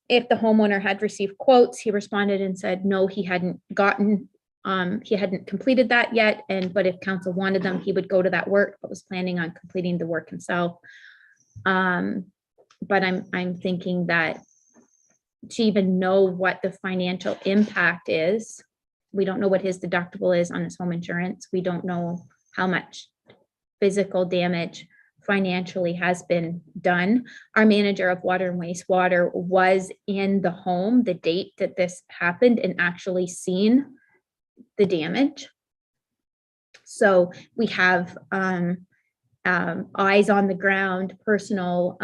if the homeowner had received quotes. He responded and said no, he hadn't completed that yet. But if council wanted them, he would go to that work, but was planning on completing the work himself. But I'm thinking that to even know what the financial impact is, we don't know what his deductible is on his home insurance. We don't know how much physical damage financially has been done. Our manager of water and wastewater was in the home the date that this happened and actually seen the damage. So we have eyes on the ground, personal,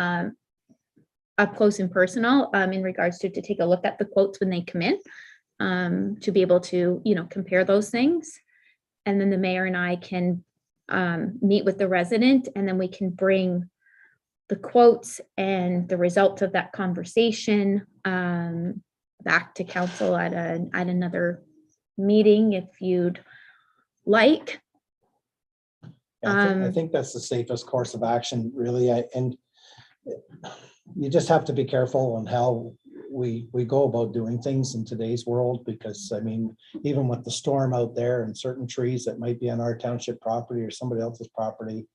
up close and personal in regards to take a look at the quotes when they come in, to be able to, compare those things. And then the mayor and I can meet with the resident, and then we can bring the quotes and the results of that conversation back to council at another meeting if you'd like. I think that's the safest course of action, really. And you just have to be careful on how we go about doing things in today's world, because I mean, even with the storm out there and certain trees that might be on our township property or somebody else's property,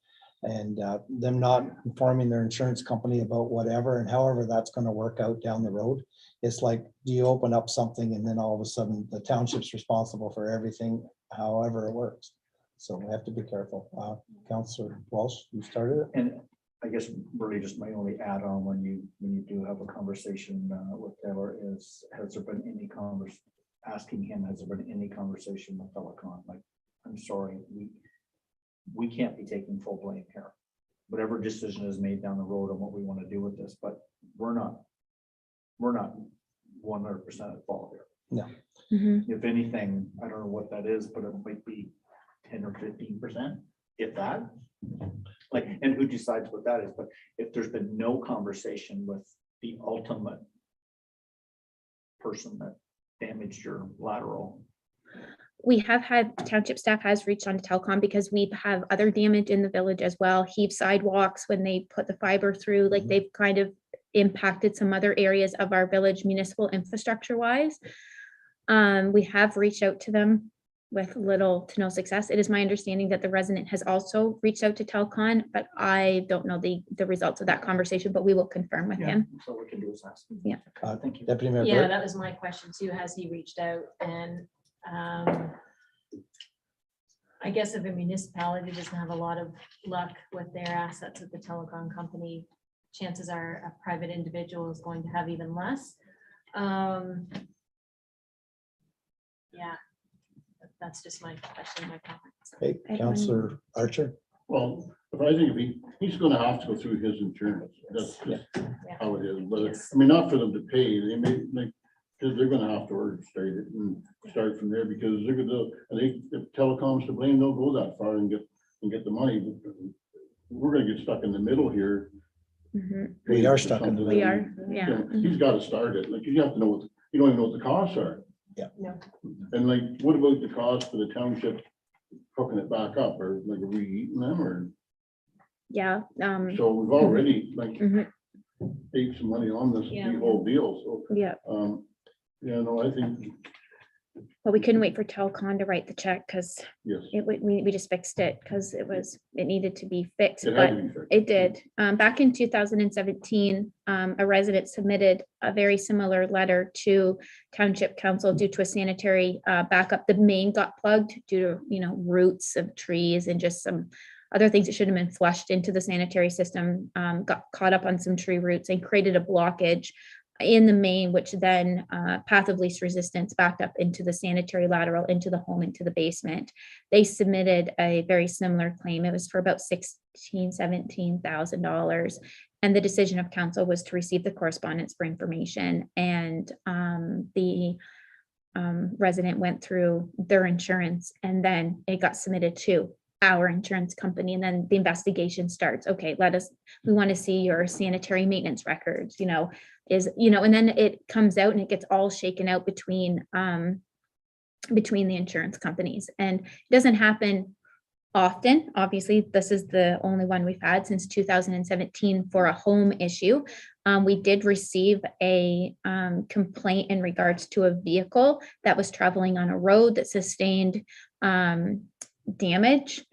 and them not informing their insurance company about whatever and however that's going to work out down the road. It's like, do you open up something and then all of a sudden the township's responsible for everything, however it works. So we have to be careful. Councillor Walsh, you started it. And I guess really just my only add on when you do have a conversation with Taylor is, has there been any asking him, has there been any conversation with Telecom? Like, I'm sorry, we can't be taking full blame here. Whatever decision is made down the road on what we want to do with this, but we're not 100% at fault here. No. Mm-hmm. If anything, I don't know what that is, but it might be 10 or 15%, if that. Like, and who decides what that is? But if there's been no conversation with the ultimate person that damaged your lateral. We have had township staff has reached on to Telcom because we have other damage in the village as well. Heave sidewalks when they put the fiber through, like they've kind of impacted some other areas of our village municipal infrastructure wise. We have reached out to them with little to no success. It is my understanding that the resident has also reached out to Telcon, but I don't know the results of that conversation, but we will confirm with him. So what we can do is ask. Yeah. Thank you. Deputy Mayor Yeah, Burke? that was my question too. Has he reached out? And I guess if a municipality doesn't have a lot of luck with their assets at the telecom company, chances are a private individual is going to have even less. Yeah, that's just my question, my comment. Hey, Councillor Archer? Well, if I think if he's gonna have to go through his insurance, that's just how it is, but Yes. I mean, not for them to pay, they may, like, because they're gonna have to orchestrate it and start from there, because they're gonna, if Telecom's to blame, they'll go that far and get the money. But we're gonna get stuck in the middle here. Mhm. We are stuck in the We are, You yeah. know, he's gotta start it, like, you have to know what, you don't even know what the costs are. No. And like, what about the cost for the township hooking it back up, or like, are we eating them, or? Yeah. So we've already like Mhm. paid some money on this Yeah. whole deal, so, Yeah. yeah, no, I think But we couldn't wait for Telcon to write the check because Yes. we just fixed it because it needed to be fixed, It but had to be fixed. it did. Back in 2017, a resident submitted a very similar letter to Township Council due to a sanitary backup. The main got plugged due to, roots of trees and just some other things that should have been flushed into the sanitary system, got caught up on some tree roots and created a blockage in the main, which then path of least resistance backed up into the sanitary lateral, into the home, into the basement. They submitted a very similar claim. It was for about $17,000. And the decision of council was to receive the correspondence for information. And the resident went through their insurance, and then it got submitted to our insurance company, and then the investigation starts. Okay, we want to see your sanitary maintenance records, and then it comes out and it gets all shaken out between the insurance companies. And it doesn't happen often. Obviously, this is the only one we've had since 2017 for a home issue. We did receive a complaint in regards to a vehicle that was traveling on a road that sustained damage.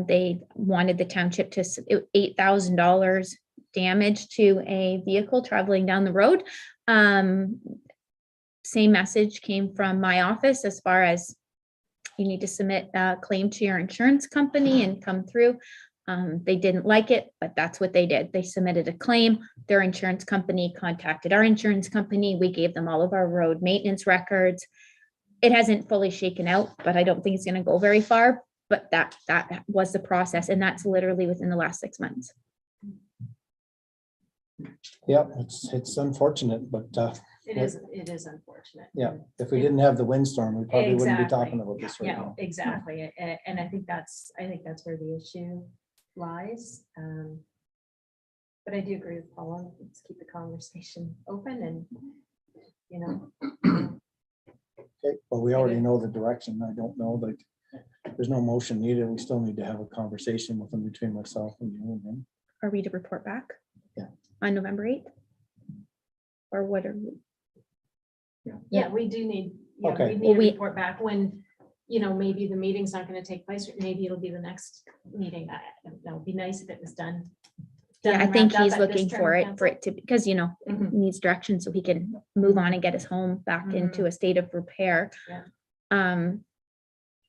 They wanted the township to $8,000 damage to a vehicle traveling down the road. Same message came from my office as far as you need to submit a claim to your insurance company and come through. They didn't like it, but that's what they did. They submitted a claim. Their insurance company contacted our insurance company. We gave them all of our road maintenance records. It hasn't fully shaken out, but I don't think it's going to go very far. But that was the process, and that's literally within the last 6 months. Yeah, it's unfortunate, but It is unfortunate. yeah, if we didn't have the windstorm, we probably wouldn't be Exactly. talking about this right Yeah, now. exactly. And I think that's where the issue lies. But I do agree with Paula. Let's keep the conversation open and, Okay, well, we already know the direction. I don't know, like, there's no motion needed. We still need to have a conversation with them between myself and you and them. Are we to report back? Yeah. On November 8th? Or what are we? yeah, we do need, Okay. we need Well, to we- report back when, maybe the meeting's not going to take place. Or maybe it'll be the next meeting. That would be nice if it was done. Yeah, I and think wrapped up he's at this looking term for of it, council. because, he Mhm. needs direction so he can move on and get his home back into a state of repair. Yeah.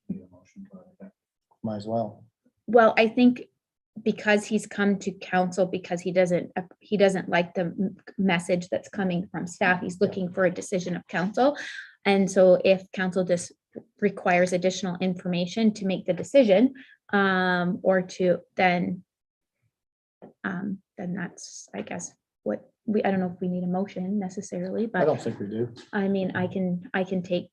Need a motion to that effect. Might as well. Well, I think because he's come to council, because he doesn't like the message that's coming from staff, he's looking for a decision of council. And so if council just requires additional information to make the decision, or to then that's, I guess, what I don't know if we need a motion necessarily, I but don't think we do. I mean, I can take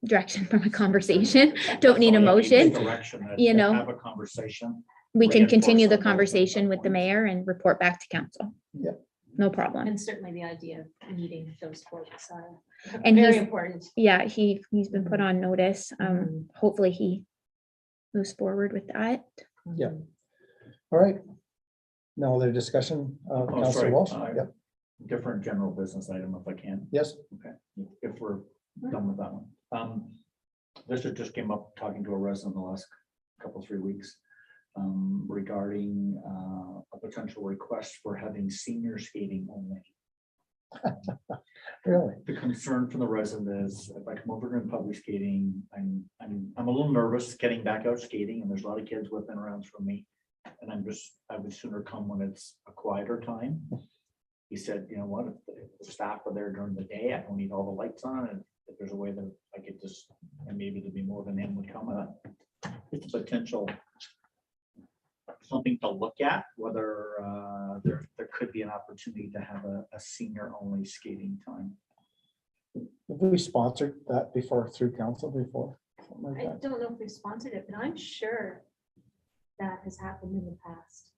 direction from a conversation. Don't need a motion. Direction, have a conversation. We can continue the Reinforce our conversation with the points. mayor and report back to council. Yeah. No problem. And certainly the idea of meeting those folks are And very he's- important. Yeah, he's been put on notice. Mhm. Hopefully he moves forward with that. Yeah. All right. No other discussion, Oh, Councilor sorry, Walsh? Yep. Different general business item if I can. Yes, Okay, if we're done with that one. This just came up talking to a resident the last couple, 3 weeks regarding a potential request for having senior skating only. really. The concern from the resident is if I come over and public skating, I'm a little nervous getting back out skating, and there's a lot of kids whipping around from me. And I would sooner come when it's a quieter time. He said, you know what, if the staff are there during the day, I don't need all the lights on, and if there's a way that I could just, and maybe there'd be more than him would come, it's a potential something to look at, whether there could be an opportunity to have a senior only skating time. Have we sponsored that before through council before? Something like I that? don't know if we've sponsored it, but I'm sure that has happened in the past.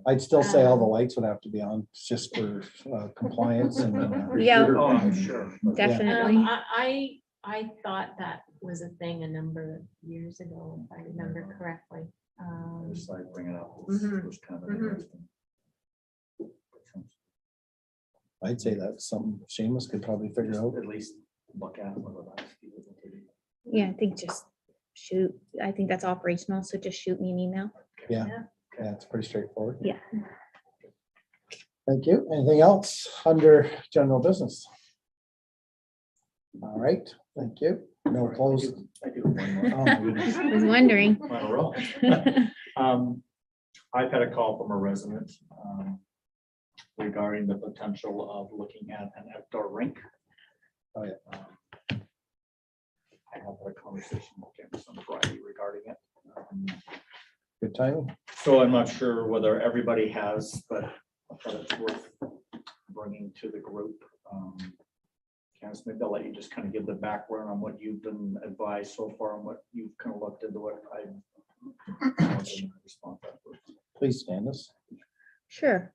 I'd still say all the lights would have to be on just for compliance and Yeah. Oh, I'm sure. Definitely. I thought that was a thing a number of years ago, if I remember correctly. Just like bring it up. Was kind of interesting. I'd say that's something Seamus could probably figure out. At least look at whether that's feasible to do. Yeah, I think just shoot, I think that's operational, so just shoot me an email. Yeah, it's pretty straightforward. Yeah. Thank you. Anything else under general business? All right, thank you. No closed. I do have one more. Oh, my goodness. I was wondering. On a roll. I've had a call from a resident regarding the potential of looking at an outdoor rink. Oh, yeah. I had a conversation with him on Friday regarding it. Good timing. So I'm not sure whether everybody has, but I thought it's worth bringing to the group. Candace, maybe I'll let you just kind of give the background on what you've been advised so far and what you've kind of looked into what I respond to. Please, Candace. Sure.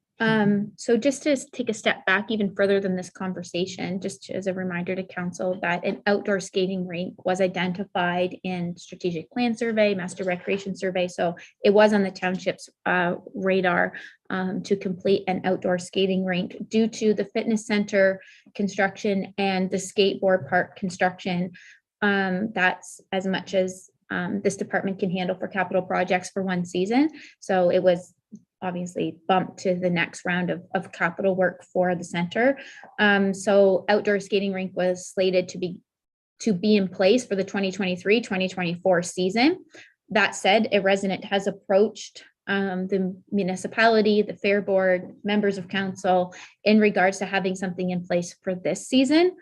So just to take a step back even further than this conversation, just as a reminder to council that an outdoor skating rink was identified in strategic plan survey, master recreation survey. So it was on the township's radar to complete an outdoor skating rink due to the fitness center construction and the skateboard park construction. That's as much as this department can handle for capital projects for one season. So it was obviously bumped to the next round of capital work for the center. So outdoor skating rink was slated to be in place for the 2023-2024 season. That said, a resident has approached the municipality, the fair board, members of council in regards to having something in place for this season.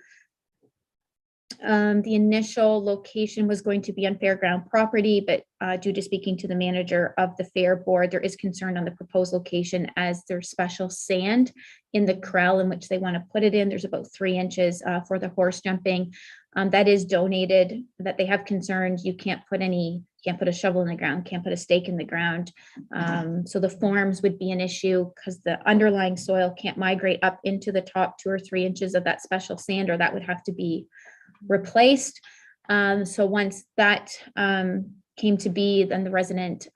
The initial location was going to be on fairground property, but due to speaking to the manager of the fair board, there is concern on the proposed location as there's special sand in the corral in which they want to put it in. There's about 3 inches for the horse jumping. That is donated, that they have concerns. You can't put a shovel in the ground, can't put a stake in the ground. So the forms would be an issue because the underlying soil can't migrate up into the top 2 or 3 inches of that special sand, or that would have to be replaced. So once that came to be, then the resident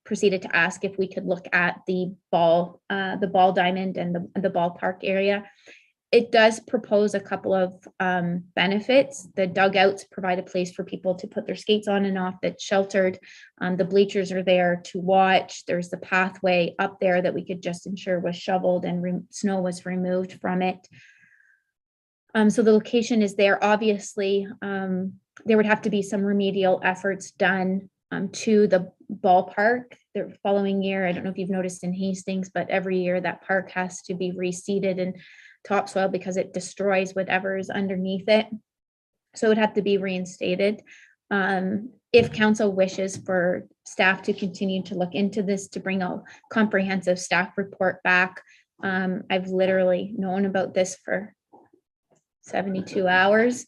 proceeded to ask if we could look at the ball diamond and the ballpark area. It does propose a couple of benefits. The dugouts provide a place for people to put their skates on and off that's sheltered. The bleachers are there to watch. There's the pathway up there that we could just ensure was shoveled and snow was removed from it. So the location is there. Obviously, there would have to be some remedial efforts done to the ballpark the following year. I don't know if you've noticed in Hastings, but every year that park has to be reseeded in topsoil because it destroys whatever is underneath it. So it would have to be reinstated. If council wishes for staff to continue to look into this, to bring a comprehensive staff report back. I've literally known about this for 72 hours.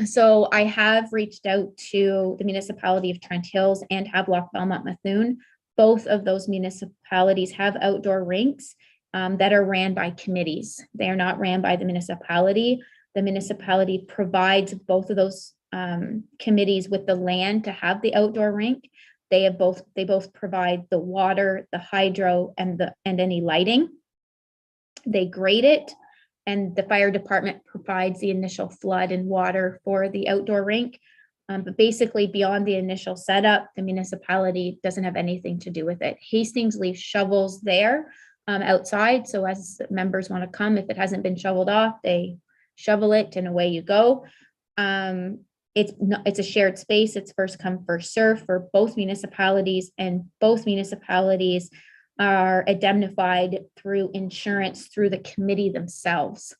So I have reached out to the municipality of Trent Hills and Havelock Belmont Methuen. Both of those municipalities have outdoor rinks that are ran by committees. They are not ran by the municipality. The municipality provides both of those committees with the land to have the outdoor rink. They both provide the water, the hydro, and any lighting. They grade it. And the fire department provides the initial flood and water for the outdoor rink. But basically beyond the initial setup, the municipality doesn't have anything to do with it. Hastings leaves shovels there outside. So as members want to come, if it hasn't been shoveled off, they shovel it and away you go. It's a shared space. It's first come, first serve for both municipalities, and both municipalities are indemnified through insurance through the committee themselves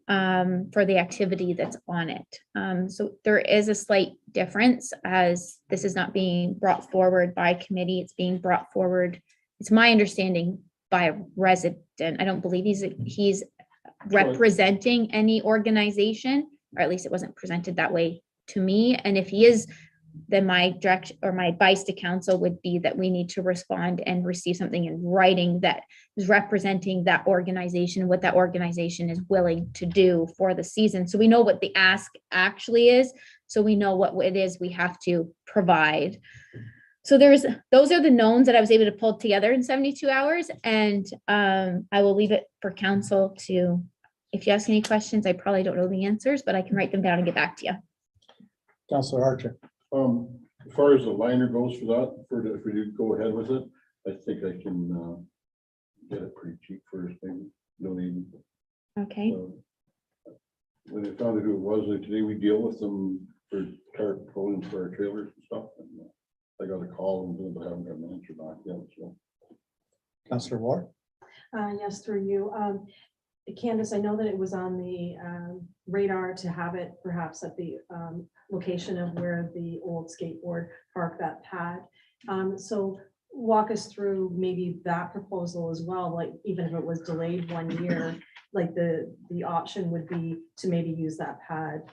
for the activity that's on it. So there is a slight difference, as this is not being brought forward by committee. It's being brought forward, it's my understanding, by a resident. I don't believe he's representing any organization, or at least it wasn't presented that way to me. And if he is, then my direction or my advice to council would be that we need to respond and receive something in writing that is representing that organization, what that organization is willing to do for the season. So we know what the ask actually is. So we know what it is we have to provide. So those are the knowns that I was able to pull together in 72 hours. And I will leave it for council to if you ask any questions, I probably don't know the answers, but I can write them down and get back to you. Counselor Archer. As far as the liner goes for that, if we do go ahead with it, I think I can get it pretty cheap first, maybe. Don't even. Okay, When they found out who it was, like today we deal with them for car pulling for our trailers and stuff. And I got a call and I haven't got an answer back yet, so. Counselor Ward. Yes, through you. Candace, I know that it was on the radar to have it perhaps at the location of where the old skateboard park, that pad. So walk us through maybe that proposal as well, like even if it was delayed 1 year, like the option would be to maybe use that pad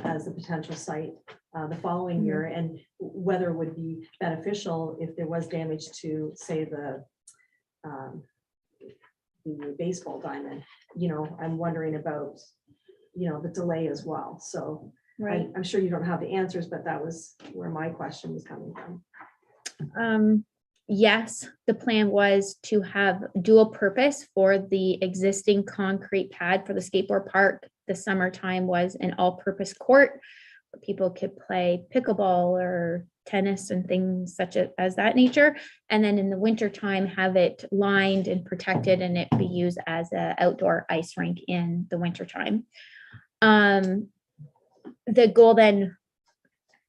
as a potential site the following year, and whether it would be beneficial if there was damage to, say, the baseball diamond. You know, I'm wondering about, you know, the delay as well. So right. I'm sure you don't have the answers, but that was where my question was coming from. Yes, the plan was to have dual purpose for the existing concrete pad for the skateboard park. The summertime was an all-purpose court where people could play pickleball or tennis and things such as that nature. And then in the winter time, have it lined and protected and it be used as an outdoor ice rink in the winter time. The goal then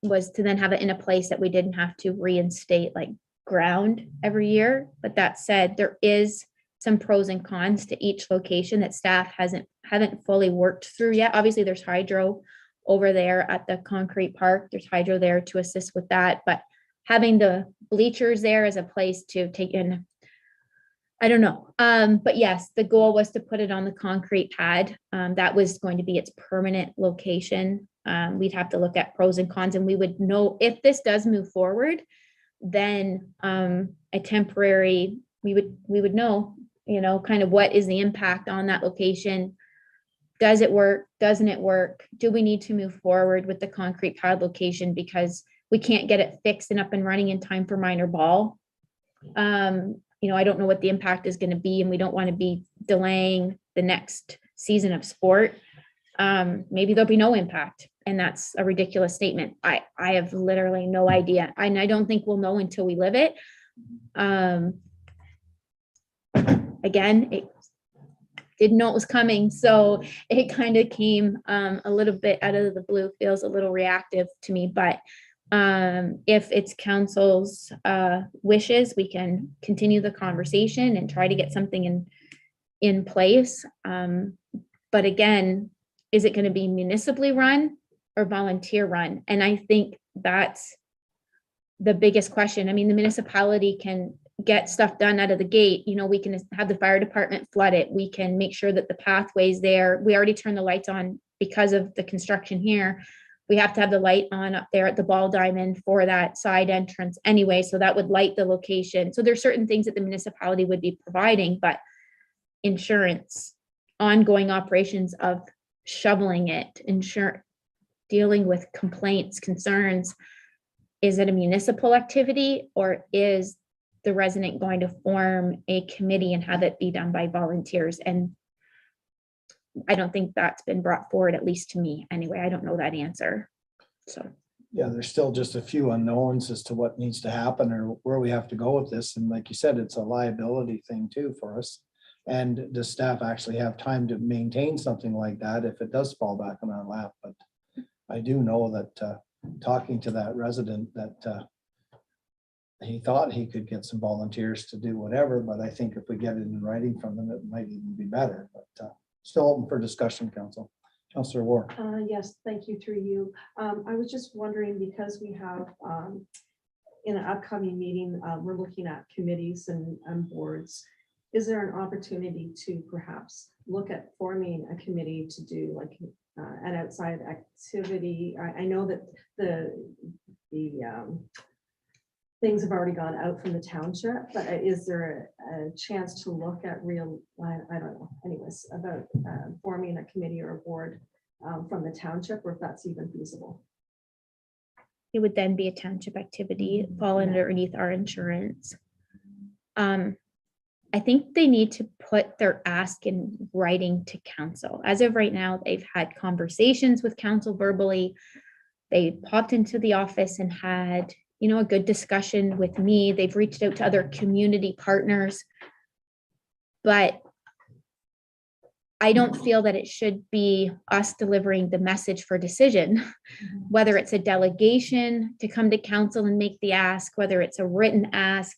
was to then have it in a place that we didn't have to reinstate like ground every year. But that said, there is some pros and cons to each location that staff haven't fully worked through yet. Obviously, there's hydro over there at the concrete park. There's hydro there to assist with that, but having the bleachers there as a place to take in, I don't know. But yes, the goal was to put it on the concrete pad. That was going to be its permanent location. We'd have to look at pros and cons, and we would know if this does move forward, then a temporary, we would know, you know, kind of what is the impact on that location. Does it work? Doesn't it work? Do we need to move forward with the concrete pad location because we can't get it fixed and up and running in time for minor ball? You know, I don't know what the impact is going to be, and we don't want to be delaying the next season of sport. Maybe there'll be no impact, and that's a ridiculous statement. I have literally no idea, and I don't think we'll know until we live it. Again, it didn't know it was coming, so it kind of came a little bit out of the blue. Feels a little reactive to me, but if it's council's wishes, we can continue the conversation and try to get something in place. But again, is it going to be municipally run or volunteer run? And I think that's the biggest question. I mean, the municipality can get stuff done out of the gate. You know, we can have the fire department flood it. We can make sure that the pathway's there. We already turned the lights on because of the construction here. We have to have the light on up there at the ball diamond for that side entrance anyway. So that would light the location. So there's certain things that the municipality would be providing, but insurance, ongoing operations of shoveling it, dealing with complaints, concerns. Is it a municipal activity, or is the resident going to form a committee and have it be done by volunteers? And I don't think that's been brought forward, at least to me anyway. I don't know that answer. So Yeah, there's still just a few unknowns as to what needs to happen or where we have to go with this. And like you said, it's a liability thing too for us. And does staff actually have time to maintain something like that if it does fall back on our lap? But I do know that talking to that resident that he thought he could get some volunteers to do whatever, but I think if we get it in writing from them, it might even be better. But still open for discussion, council. Councilor Ward. Yes, thank you, through you. I was just wondering, because we have in an upcoming meeting, we're looking at committees and boards. Is there an opportunity to perhaps look at forming a committee to do like an outside activity? I know that the things have already gone out from the township, but is there a chance to look at I don't know, anyways, about forming a committee or a board from the township, or if that's even feasible? it would then be a township activity, fall underneath our insurance. I think they need to put their ask in writing to council. As of right now, they've had conversations with council verbally. They popped into the office and had, a good discussion with me. They've reached out to other community partners. But I don't feel that it should be us delivering the message for decision, whether it's a delegation to come to council and make the ask, whether it's a written ask.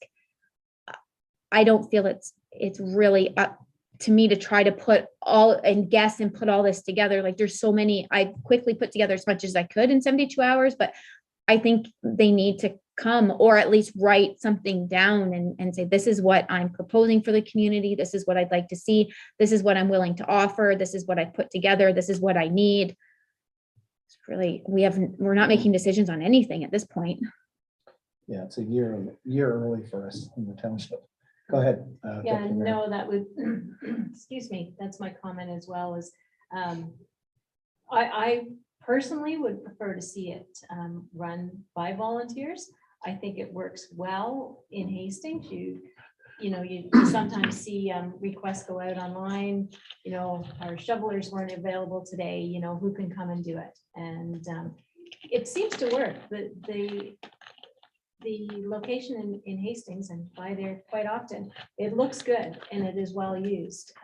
I don't feel it's really up to me to try to put all and guess and put all this together. Like there's so many, I quickly put together as much as I could in 72 hours, but I think they need to come or at least write something down and say, this is what I'm proposing for the community. This is what I'd like to see. This is what I'm willing to offer. This is what I put together. This is what I need. It's really, we're not making decisions on anything at this point. Yeah, it's a year early for us in the township. Go ahead. Yeah, Deputy Mayor. no, that would, excuse me, that's my comment as well is, I personally would prefer to see it run by volunteers. I think it works well in Hastings. You sometimes see requests go out online, our shovelers weren't available today, who can come and do it? And it seems to work. The location in Hastings and by there quite often, it looks good and it is well used.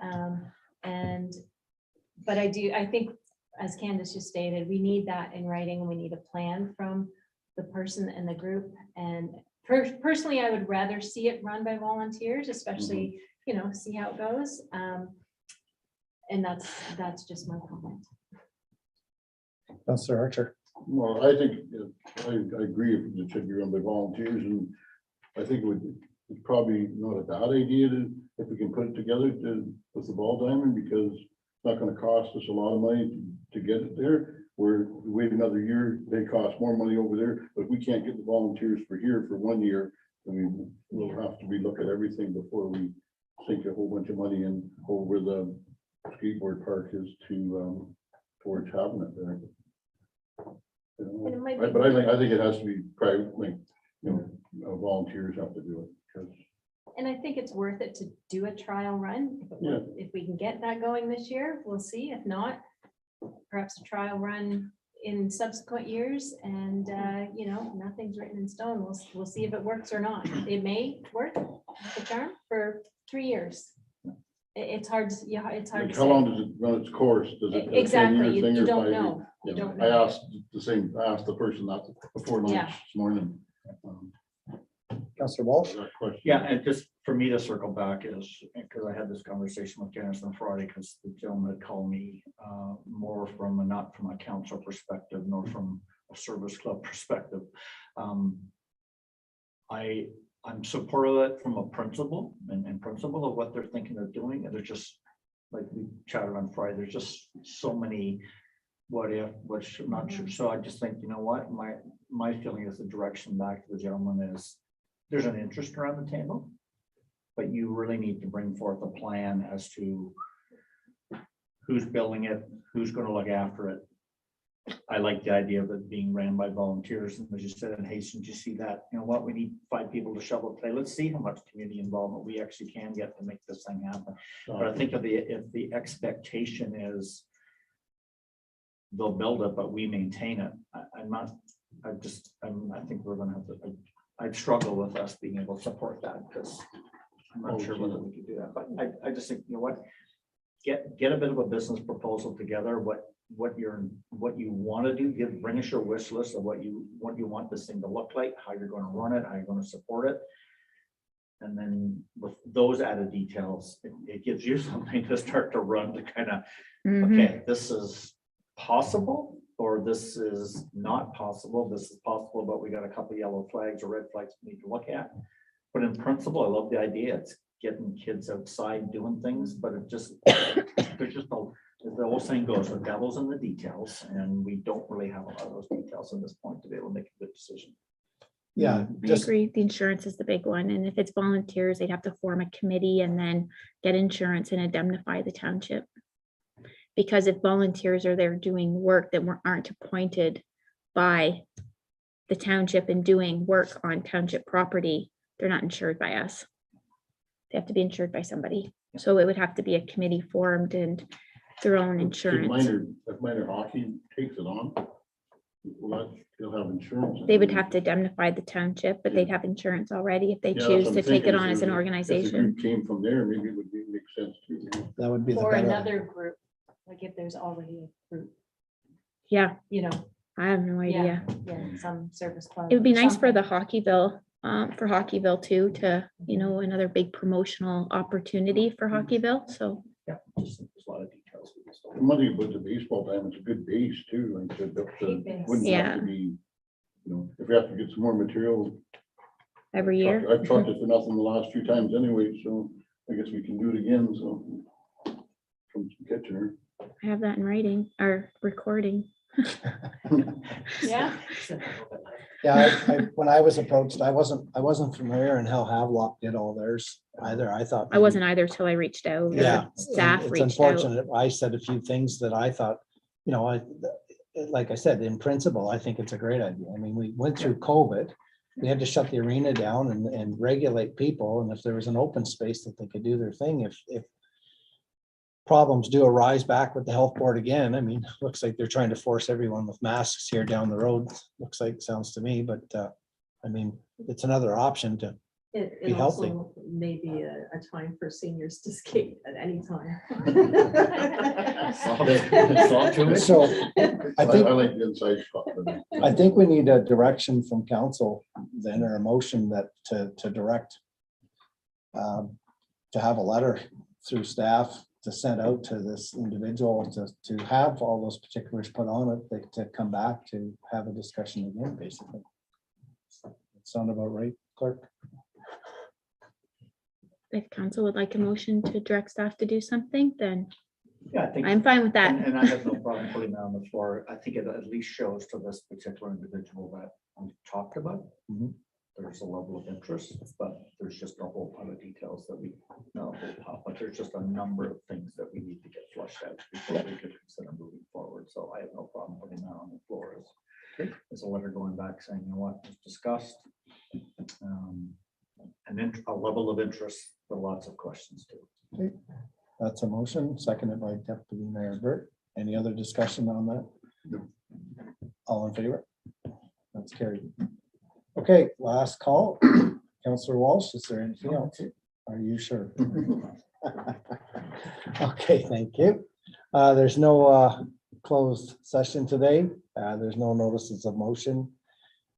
But I think, as Candace just stated, we need that in writing and we need a plan from the person and the group. And personally, I would rather see it run by volunteers, especially, see how it goes. And that's just my comment. Councillor Archer. Well, I think, I agree it should be run by volunteers, and I think it's probably not a bad idea if we can put it together with the ball diamond, because it's not gonna cost us a lot of money to get it there. Where wait another year, they cost more money over there, but if we can't get the volunteers for here for 1 year, I mean, we'll have to relook at everything before we sink a whole bunch of money in over the skateboard park is towards having it there. And it might be- But I think it has to be private, like, volunteers have to do it, because And I think it's worth it to do a trial run. If we can get that going this year, we'll see. If not, perhaps a trial run in subsequent years and, nothing's written in stone. We'll see if it works or not. It may work the term for 3 years. It's hard, it's hard like, to how long say. does it run its course? Does it? a 10-year Exactly, thing you or don't 5 years? know. You don't I know. asked the person that before lunch Yeah. this morning. Councillor Walsh. That question. Yeah, and just for me to circle back is, because I had this conversation with Janice on Friday, because the gentleman had called me more from not from a council perspective, nor from a service club perspective. I'm supportive of it from a principle and principle of what they're thinking of doing. And there's just, like we chatted on Friday, there's just so many what if, which I'm not sure. So I just think, you know what, my feeling is the direction back to the gentleman is there's an interest around the table, but you really need to bring forth a plan as to who's building it, who's going to look after it. I like the idea of it being ran by volunteers, and as you said in Hastings, you see that, you know what, we need 5 people to shovel clay. Let's see how much community involvement we actually can get to make this thing happen. But I think if the expectation is they'll build it, but we maintain it, I think we're gonna have to, I'd struggle with us being able to support that, because I'm not sure whether we could do that. But I just think, you know what, get a bit of a business proposal together, what you want to do, bring us your wish list of what you want this thing to look like, how you're going to run it, how you're going to support it. And then with those added details, it gives you something to start to run to kind of, okay, this is possible, or this is not possible. This is possible, but we got a couple of yellow flags or red flags we need to look at. But in principle, I love the idea. It's getting kids outside doing things, but it just, there's just as the old saying goes, the devil's in the details, and we don't really have a lot of those details at this point to be able to make a good decision. Yeah, I agree. The insurance is the big one. And if it's volunteers, they'd have to form a committee and then get insurance and indemnify the township. Because if volunteers are there doing work that aren't appointed by the township and doing work on township property, they're not insured by us. They have to be insured by somebody. So it would have to be a committee formed and their own insurance. If minor hockey takes it on, well, they'll have insurance. They would have to indemnify the township, but they'd have insurance already if they Yeah, that's choose what to I'm take it thinking, on is as an if the organization. group Came from there, maybe it would make sense too. That would be the Or better. another group, like if there's already a group, Yeah, you know, I have no idea. yeah, some service club. It would be or nice for the something. Hockeyville too, to, another big promotional opportunity for Hockeyville. So Yeah, just there's a lot of details. we just don't- The money you put to baseball time, it's a good base too, like I said, Big base. wouldn't have to Yeah. be, if we have to get some more material. every year. I've trucked it for nothing the last few times anyway, so I guess we can do it again, so. From Kitchener. I have that in writing or recording. Yeah. Yeah, when I was approached, I wasn't familiar in how Havelock did all theirs either. I thought. I wasn't either till I reached out. or Yeah. Staff It's reached out. unfortunate. I said a few things that I thought, like I said, in principle, I think it's a great idea. I mean, we went through COVID. We had to shut the arena down and regulate people. And if there was an open space that they could do their thing, if problems do arise back with the health board again, I mean, looks like they're trying to force everyone with masks here down the road. Looks like, sounds to me, but I mean, it's another option to, It Be healthy. also may be a time for seniors to skate at any time. so I think. I like the inside shot. but- I think we need a direction from council then, or a motion that to direct. To have a letter through staff to send out to this individual to have all those particulars put on it, to come back to have a discussion again, basically. Sound about right, clerk? If council would like a motion to direct staff to do something, then Yeah, I think. I'm fine with that. And I have no problem putting that on the floor. I think it at least shows to this particular individual that we talked about. Mhm. There's a level of interest, but there's just a whole pile of details that we, not a whole pile, but there's just a number of things that we need to get flushed out before we could consider moving forward. So I have no problem putting that on the floor as a letter going back saying, you know what, was discussed. And then a level of interest, but lots of questions too. That's a motion, seconded by Deputy Mayor Burt. Any other discussion on that? No. All in favor? That's carried. Okay, last call. Counselor Walsh, is there anything else? Are you sure? Okay, thank you. There's no closed session today. There's no notices of motion.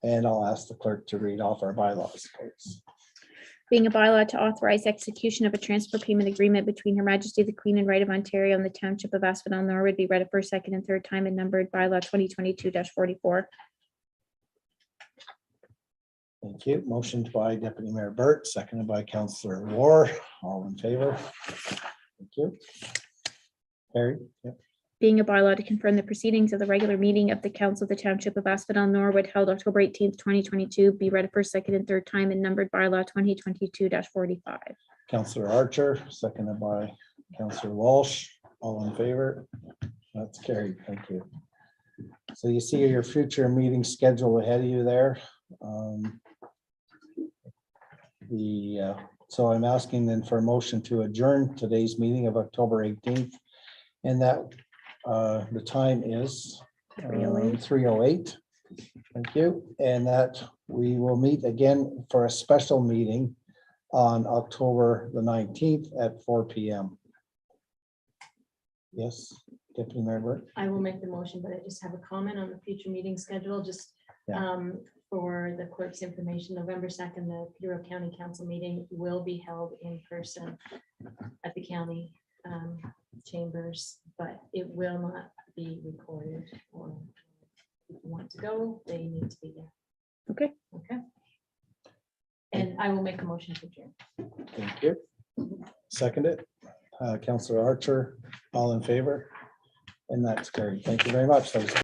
And I'll ask the clerk to read off our bylaws, please. Being a bylaw to authorize execution of a transfer payment agreement between Her Majesty the Queen and Right of Ontario and the Township of Asphodel-Norwood be read a first, second, and third time and numbered bylaw 2022-44. Thank you. Motioned by Deputy Mayor Burt, seconded by Counselor War. All in favor? Thank you. Harry? Yep. Being a bylaw to confirm the proceedings of the regular meeting of the Council of the Township of Asphodel-Norwood held October 18th, 2022, be read a first, second, and third time and numbered bylaw 2022-45. Counselor Archer, seconded by Counselor Walsh. All in favor? That's carried. Thank you. So you see your future meeting schedule ahead of you there. So I'm asking then for a motion to adjourn today's meeting of October 18th. And that the time is 3:08. Thank you. And that we will meet again for a special meeting on October the 19th at 4 p.m. Yes, Deputy Mayor Burt? I will make the motion, but I just have a comment on the future meeting schedule, just Yeah. for the clerk's information. November 2nd, the Peterborough County Council meeting will be held in person at the county chambers, but it will not be recorded. Or if you want to go, they need to be there. Okay. Okay. And I will make a motion to adjourn. Thank you. Seconded. Counselor Archer, all in favor? And that's carried. Thank you very much. That was